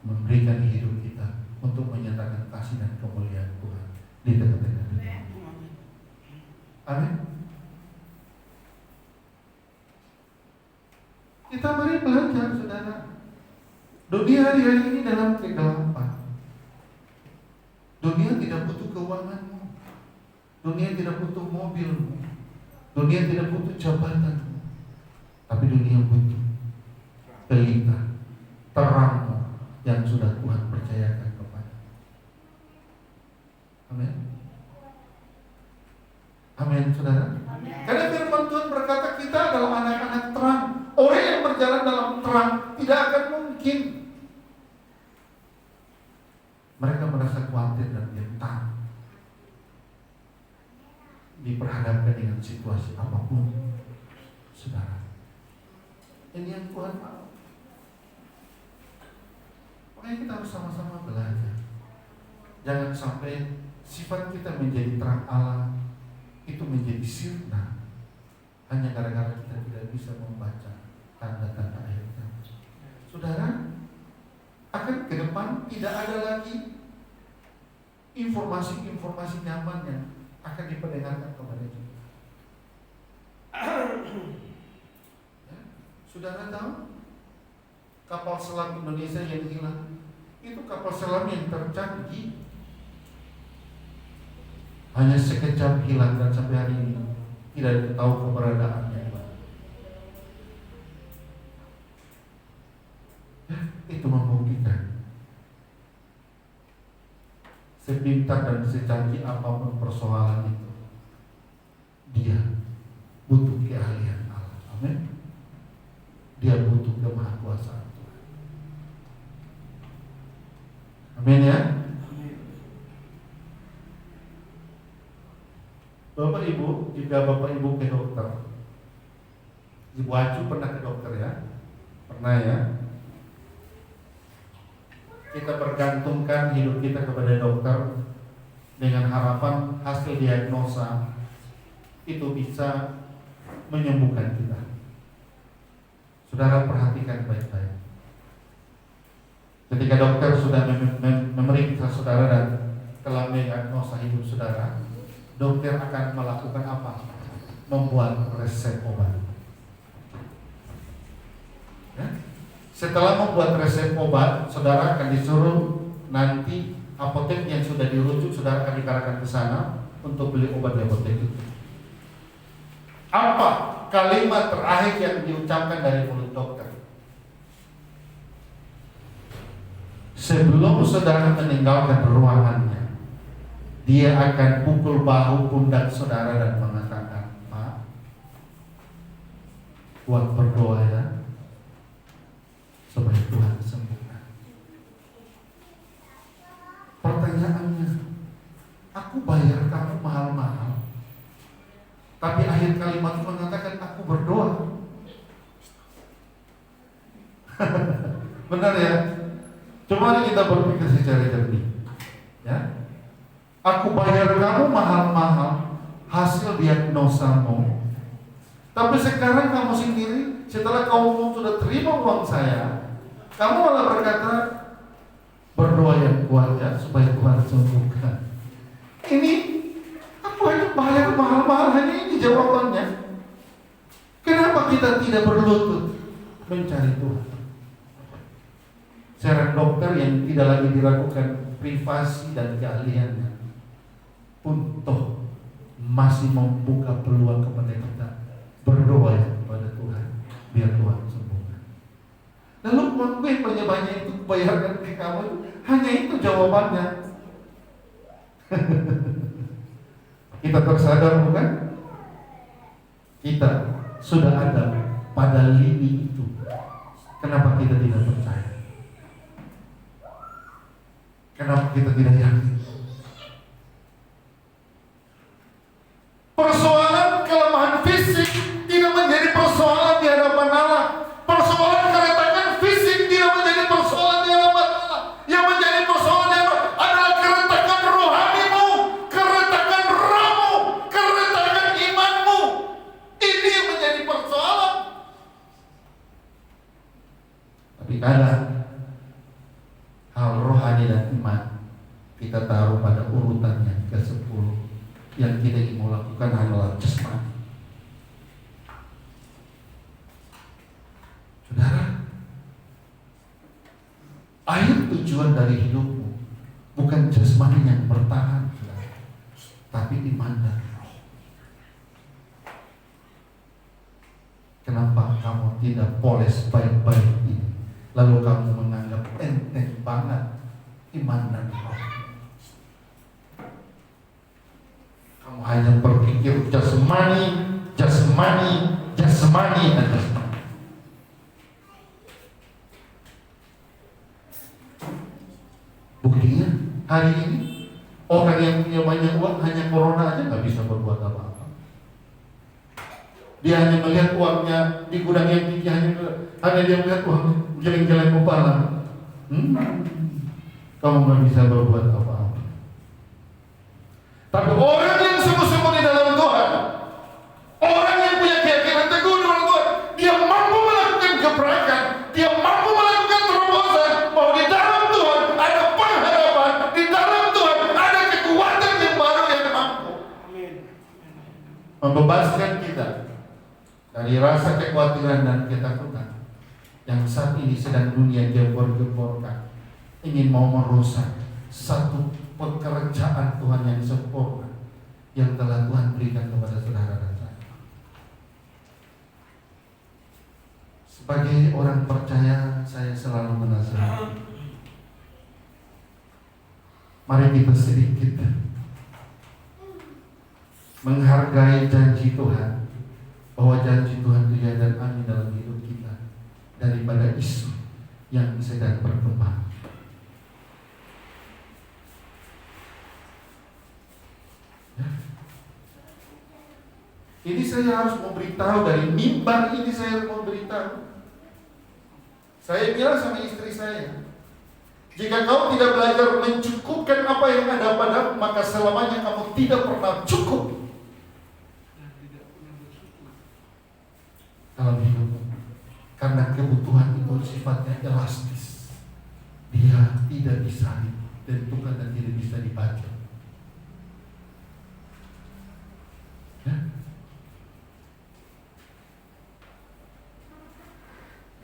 memberikan hidup kita untuk menyatakan kasih dan kemuliaan Tuhan di tengah-tengah dunia. Amin. Kita mari belajar, saudara. Dunia hari-hari ini dalam kegelapan. keuanganmu. Dunia tidak butuh mobilmu. Dunia tidak butuh jabatanmu. Tapi dunia butuh pelita, terangmu yang sudah Tuhan percayakan kepada. Amin. Amin, saudara. Karena firman Tuhan berkata kita adalah anak-anak terang. Orang yang berjalan dalam terang tidak akan mungkin mereka merasa khawatir dan gentar diperhadapkan dengan situasi apapun, saudara. Ini yang Tuhan mau. Makanya kita harus sama-sama belajar. Jangan sampai sifat kita menjadi terang Allah itu menjadi sirna hanya gara-gara kita tidak bisa membaca tanda-tanda akhir zaman. Saudara, akan ke depan tidak ada lagi informasi-informasi nyaman yang akan diperdengarkan kepada kita. Ya, saudara tahu kapal selam Indonesia yang hilang itu kapal selam yang tercanggih, hanya sekejap hilang dan sampai hari ini tidak tahu keberadaannya. Itu membuktikan sepintar dan secanggih apapun persoalan itu, dia butuh keahlian Allah. Amin. Dia butuh kemahakuasaan Tuhan. Amin ya. Bapak Ibu, jika Bapak Ibu ke dokter, Ibu Acu pernah ke dokter ya? Pernah ya? Kita bergantungkan hidup kita kepada dokter dengan harapan hasil diagnosa itu bisa menyembuhkan kita. Saudara perhatikan baik-baik. Ketika dokter sudah memeriksa saudara dan telah mendiagnosa hidup saudara, dokter akan melakukan apa? Membuat resep obat. Ya? Setelah membuat resep obat, saudara akan disuruh nanti apotek yang sudah dirujuk, saudara akan diarahkan ke sana untuk beli obat di apotek itu. Apa kalimat terakhir yang diucapkan dari mulut dokter? Sebelum saudara meninggalkan ruangannya, dia akan pukul bahu pundak saudara dan mengatakan, "Pak, buat berdoa ya, supaya Tuhan sembuhkan." Pertanyaannya, aku bayar kamu mahal-mahal, tapi akhir kalimat mengatakan aku berdoa. Benar ya? Coba mari kita berpikir secara jernih. Ya, aku bayar kamu mahal-mahal hasil diagnosamu, tapi sekarang kamu sendiri setelah kamu sudah terima uang saya, kamu malah berkata berdoa yang kuat ya supaya Tuhan sembuhkan. Ini aku hanya bayar mahal-mahal, hanya ini jawabannya. Kenapa kita tidak berlutut mencari Tuhan? Seorang dokter yang tidak lagi diragukan privasi dan keahliannya pun toh masih membuka peluang kepada kita berdoa kepada Tuhan biar Tuhan sembuhkan. Lalu mungkin banyak itu bayarkan ke kamu, hanya itu jawabannya. Kita tersadar bukan? Kita sudah ada pada lini itu. Kenapa kita tidak percaya? Kenapa kita tidak yakin? Persoalan kelemahan fisik tidak menjadi persoalan di hadapan Allah. Persoalan keretakan fisik tidak menjadi persoalan di hadapan Allah. Yang menjadi persoalan adalah keretakan rohanimu, keretakan rohmu, keretakan imanmu. Ini yang menjadi persoalan. Tapi kadang hal rohani dan iman kita taruh pada urutan yang ke-10. Yang kita ingin melakukan adalah jasmani. Saudara, akhir tujuan dari hidupmu bukan jasmani yang bertahan, saudara. tapi iman dan roh. Kenapa kamu tidak poles baik-baik ini, lalu kamu menganggap enteng banget iman dan roh? Kamu hanya berpikir jasmani, jasmani, jasmani, dan jasmani. Buktinya hari ini orang yang punya banyak uang hanya corona aja nggak bisa berbuat apa-apa. Dia hanya melihat uangnya di gudang yang tinggi, hanya dia melihat uang geleng-geleng kepala. Kamu nggak bisa berbuat apa-apa. Tapi orang yang sungguh-sungguh di dalam Tuhan, orang yang punya keyakinan teguh dalam Tuhan, dia mampu melakukan gebrakan, dia mampu melakukan terobosan. Bahwa di dalam Tuhan ada pengharapan, di dalam Tuhan ada kekuatan yang baru yang mampu membebaskan kita dari rasa kekhawatiran dan ketakutan yang saat ini sedang dunia gembor-gemborkan, ingin mau merusak satu pekerjaan Tuhan yang sempurna yang telah Tuhan berikan kepada saudara dan saya. Sebagai orang percaya, saya selalu menasihati, mari kita sedikit menghargai janji Tuhan, bahwa janji Tuhan itu ya dan amin dalam hidup kita, daripada isu yang sedang berkembang. Ini saya harus memberitahu, dari mimbar ini saya harus memberitahu. Saya bilang sama istri saya, jika kau tidak belajar mencukupkan apa yang ada padamu, maka selamanya kamu tidak pernah cukup dalam hidupmu. Karena kebutuhan itu sifatnya elastis, dia tidak bisa ditentukan dan tidak bisa dibaca. Ya?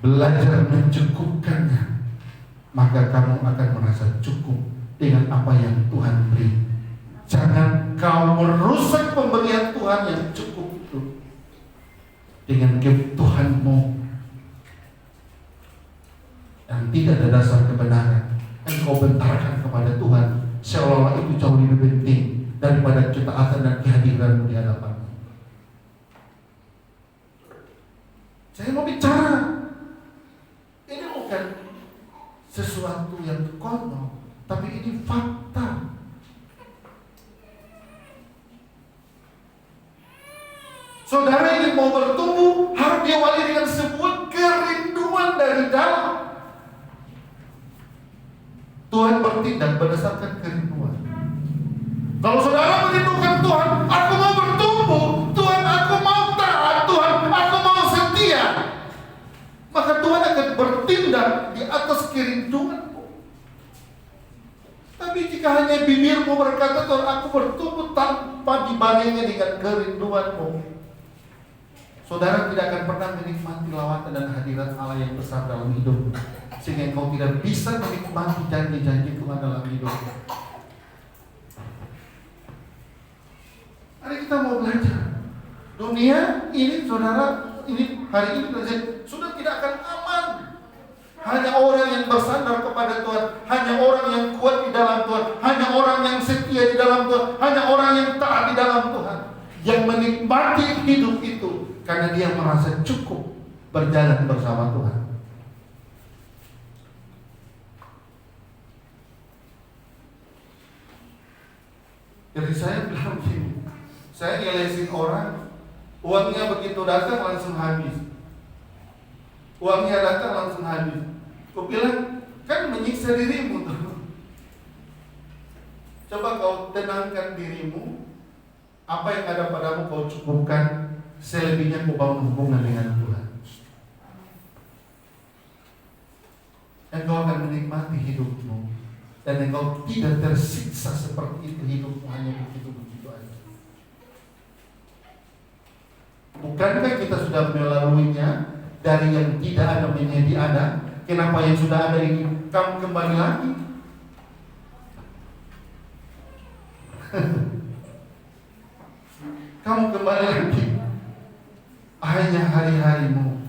Belajar mencukupkannya, maka kamu akan merasa cukup dengan apa yang Tuhan beri. Jangan kau merusak pemberian Tuhan yang cukup itu dengan kebutuhanmu yang tidak ada dasar kebenaran, dan kau bentarkan kepada Tuhan seolah-olah itu jauh lebih penting daripada ketaatan dan kehadiranmu di hadapannya. Saya mau bicara, ini bukan sesuatu yang konyol, tapi ini fakta. Saudara ini mau bertumbuh, harus diawali dengan sebuah kerinduan dari dalam. Tuhan bertindak berdasarkan kerinduan. Kalau saudara merindukan Tuhan, aku mau bertumbuh, Tuhan aku mau taat, Tuhan aku mau setia, maka Tuhan akan bertindak di atas kerinduanmu. Tapi jika hanya bibirmu berkata Tuhan aku bertumbuh tanpa dibarengi dengan kerinduanmu, saudara tidak akan pernah menikmati lawatan dan hadirat Allah yang besar dalam hidupmu, sehingga engkau tidak bisa menikmati janji-janji Tuhan dalam hidupmu. Mari kita mau belajar. Dunia ini saudara, ini hari ini sudah tidak akan aman. Hanya orang yang bersandar kepada Tuhan, hanya orang yang kuat di dalam Tuhan, hanya orang yang setia di dalam Tuhan, hanya orang yang taat di dalam Tuhan, yang menikmati hidup itu karena dia merasa cukup berjalan bersama Tuhan. Jadi saya bilang gini, saya ngelesin orang, uangnya begitu datang langsung habis. Uangnya datang langsung habis. Aku bilang, kan menyiksa dirimu tuh. Coba kau tenangkan dirimu, apa yang ada padamu kau cukupkan, selebihnya kau bangun hubungan dengan Tuhan. Engkau akan menikmati hidupmu, dan engkau tidak tersiksa seperti itu hidupmu hanya begitu-begitu aja. Bukankah kita sudah melaluinya dari yang tidak ada menjadi ada? Kenapa yang sudah ada ini kamu kembali lagi? hari-harimu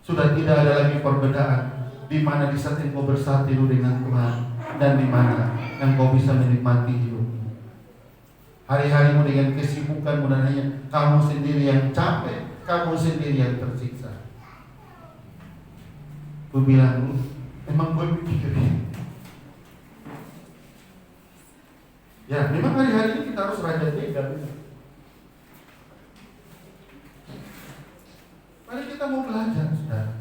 sudah tidak ada lagi perbedaan di mana di saat engkau bersatu dengan Tuhan dan di mana engkau bisa menikmati hidupmu. Hari-harimu dengan kesibukanmu dan hanya kamu sendiri yang capek, kamu sendiri yang tersiksa. Gue bilang, emang gue pikirin. Ya, memang hari-hari ini kita harus raja tega. Mari kita mau belajar, saudara.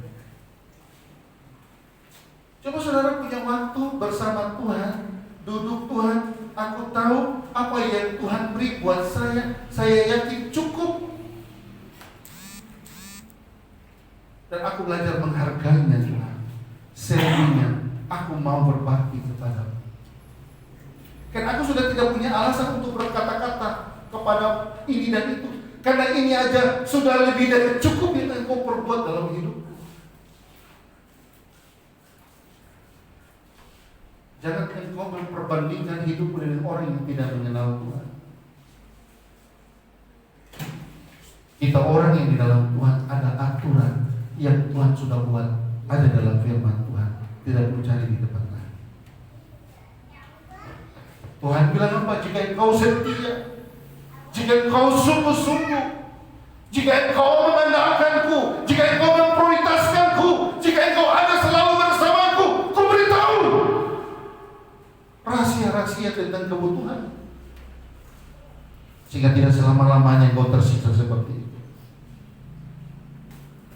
Coba saudara punya waktu bersama Tuhan, duduk Tuhan, aku tahu apa yang Tuhan beri buat saya yakin cukup. Dan aku belajar menghargainya Tuhan. Selebihnya, aku mau berbakti kepadamu. Kan aku sudah tidak punya alasan untuk berkata-kata kepada ini dan itu. Karena ini aja sudah lebih dari cukup yang engkau perbuat dalam hidup. Jangan engkau memperbandingkan hidupmu dengan orang yang tidak mengenal Tuhan. Kita orang yang di dalam Tuhan ada aturan yang Tuhan sudah buat, ada dalam firman Tuhan, tidak perlu cari di tempat lain. Tuhan bilang apa? Jika engkau setia, jika engkau sungguh-sungguh, jika engkau mengandalkanku, jika engkau memprioritaskanku, jika engkau ada selalu bersamaku, ku beritahu rahasia-rahasia tentang kebutuhan, sehingga tidak selama-lamanya engkau tersiksa seperti itu.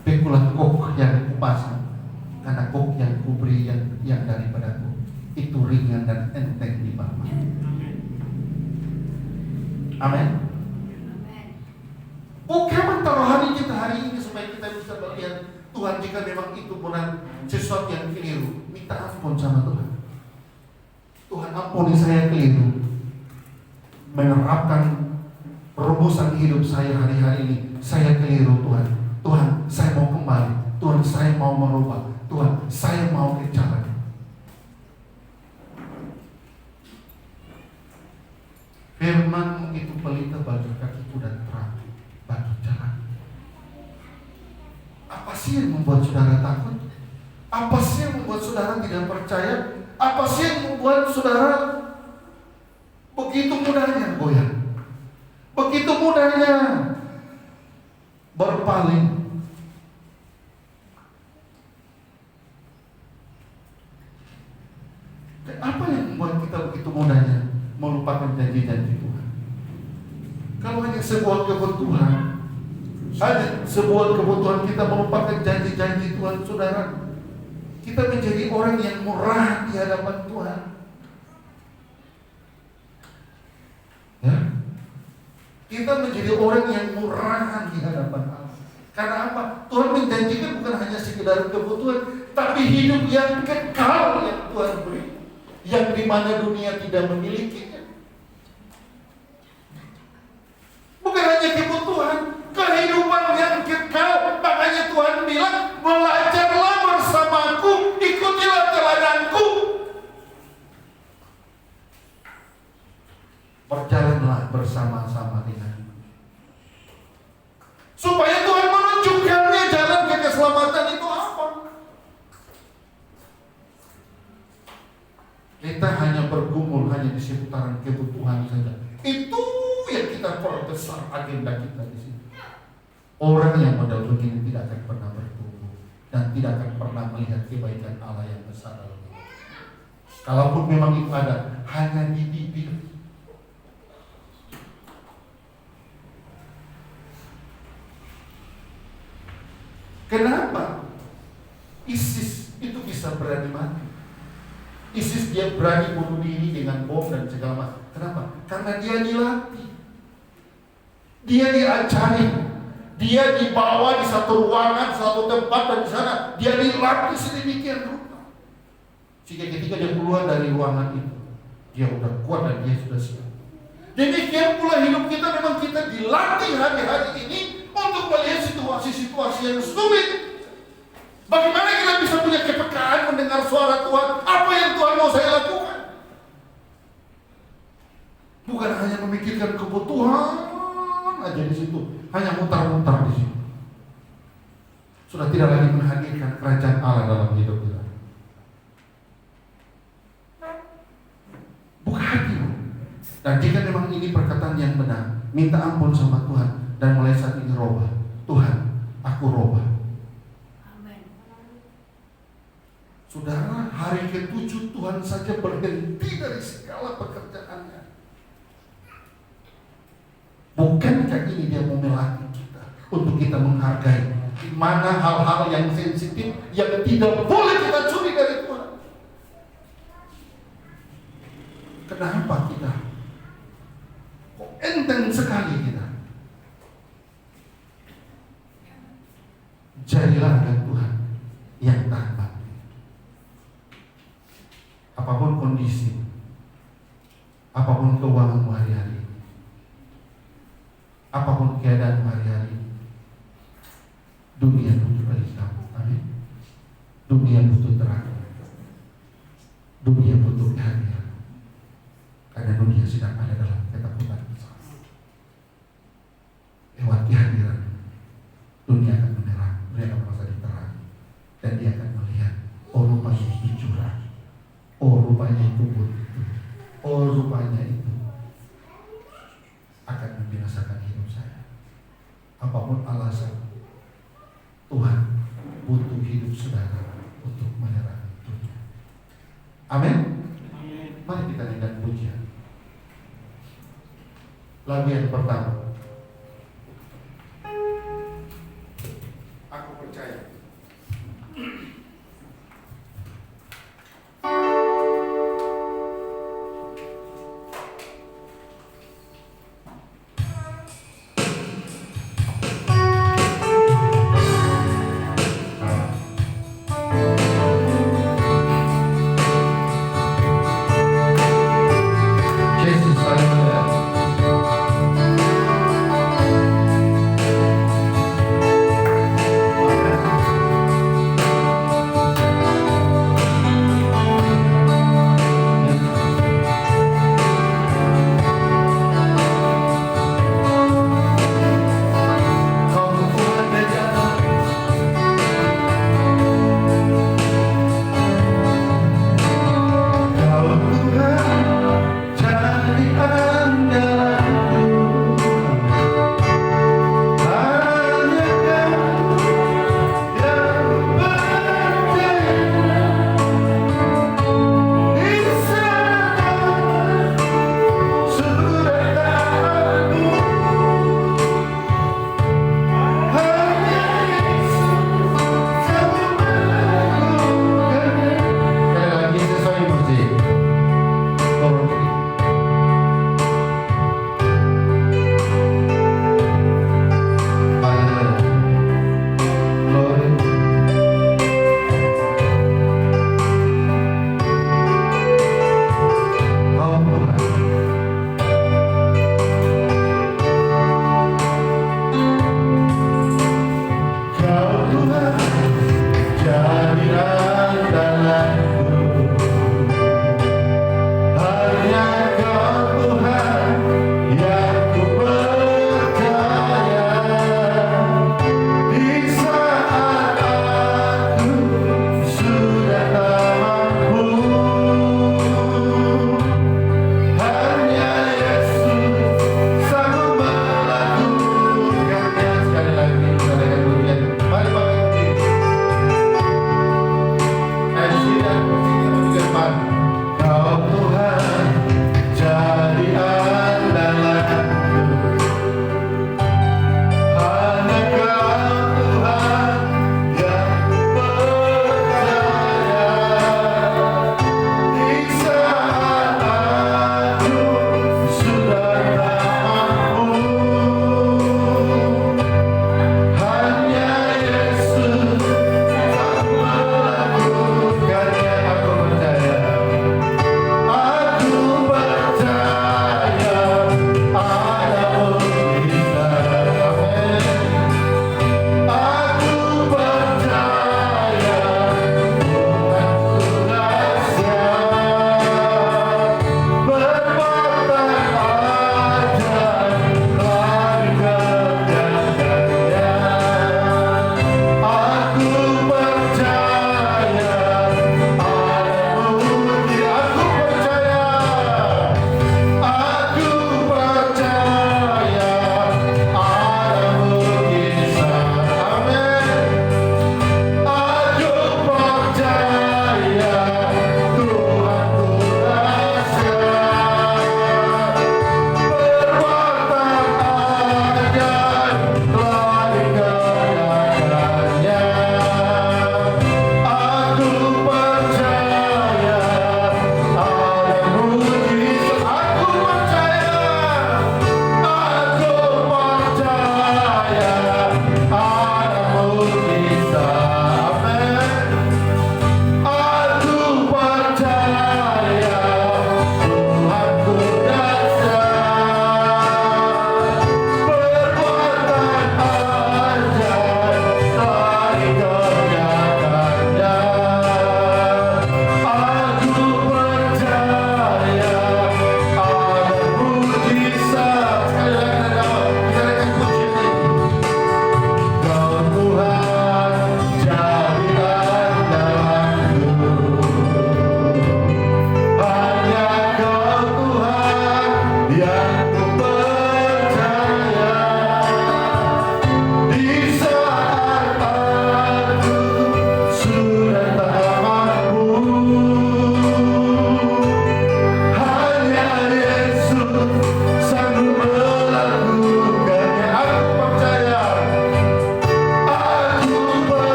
Pikulah kok yang kupasang, karena kok yang kuberi yang daripadaku itu ringan dan enteng di bawah. Amin. Bukan taruhan kita hari ini supaya kita bisa melihat Tuhan, jika memang itu benar sesuatu yang keliru, minta ampun sama Tuhan. Tuhan ampuni saya keliru menerapkan rumusan hidup saya hari-hari ini. Saya keliru Tuhan. Tuhan, saya mau kembali. Tuhan, saya mau merubah. Tuhan, saya mau ke jalan. Firman itu pelita bagi kakiku dan terang bagi jalan. Apa sih yang membuat saudara takut? Apa sih yang membuat saudara tidak percaya? Apa sih yang membuat saudara begitu mudahnya goyah? Begitu mudahnya berpaling? Apa yang membuat kita begitu mudahnya melupakan janji-janji Tuhan? Kalau hanya sebuah kebutuhan, kita melupakan janji-janji Tuhan, saudara, kita menjadi orang yang murah di hadapan Tuhan. Ya, kita menjadi orang yang murah di hadapan Allah. Karena apa? Tuhan menjanjikan bukan hanya sekedar kebutuhan, tapi hidup yang kekal yang Tuhan beri, yang dimana dunia tidak memilikinya. Bukan hanya kebutuhan, kehidupan yang kekal. Makanya Tuhan bilang, belajarlah bersamaku, ikutilah teladanku, berjalanlah bersama-sama denganku, supaya Tuhan menunjukkannya jalan ke keselamatan itu apa. Kita hanya bergumul hanya di seputaran kebutuhan saja. Itu yang kita perbesar agenda kita di sini. Orang yang model begini tidak akan pernah bertumbuh dan tidak akan pernah melihat kebaikan Allah yang besar dalam hidup. Kalaupun memang itu ada, hanya di bibir. Kenapa ISIS itu bisa berani mati? ISIS dia berani bunuh diri dengan bom dan segala macam. Kenapa? Karena dia dilatih, dia diajari, dia dibawa di satu ruangan, satu tempat, dan di sana dia dilatih sedemikian rupa, sehingga ketika dia keluar dari ruangan itu, dia udah kuat dan dia sudah siap. Demikian pula hidup kita, memang kita dilatih hari-hari ini untuk melihat situasi-situasi yang sulit. Bagaimana kita bisa punya kepekaan mendengar suara Tuhan? Apa yang Tuhan mau saya lakukan? Bukan hanya memikirkan kebutuhan aja di situ, hanya mutar-mutar di situ. sudah tidak lagi menghadirkan kerajaan Allah dalam hidup kita. Buka hatimu. Dan jika memang ini perkataan yang benar, minta ampun sama Tuhan dan mulai saat ini robah. Tuhan, aku robah. Amin. Saudara, hari ke-7 Tuhan saja berhenti dari segala pekerjaannya. Bukankah ini dia mau melatih kita untuk kita menghargai di mana hal-hal yang sensitif yang tidak boleh kita curi dari Tuhan? Kenapa kita kok enteng sekali kita? Jadilah anak Tuhan yang tahan banting. Apapun kondisi, apapun keuangan hari-hari, apapun keadaan hari-hari, dunia butuh bagi kamu. Amin. Dunia butuh terang. Dunia butuh kehadiran. Karena dunia sedang ada dalam ketakutan bersama. Lewat kehadiran, dunia akan menerang. Mereka merasa diterang. Dan dia akan melihat, oh rupanya itu curang. Oh rupanya itu buntu. Oh rupanya itu akan membinasakan hidup saya. Apapun alasan, Tuhan butuh hidup saudara untuk menerangi dunia. Amin. Mari kita nyanyikan pujian. Lagu yang pertama.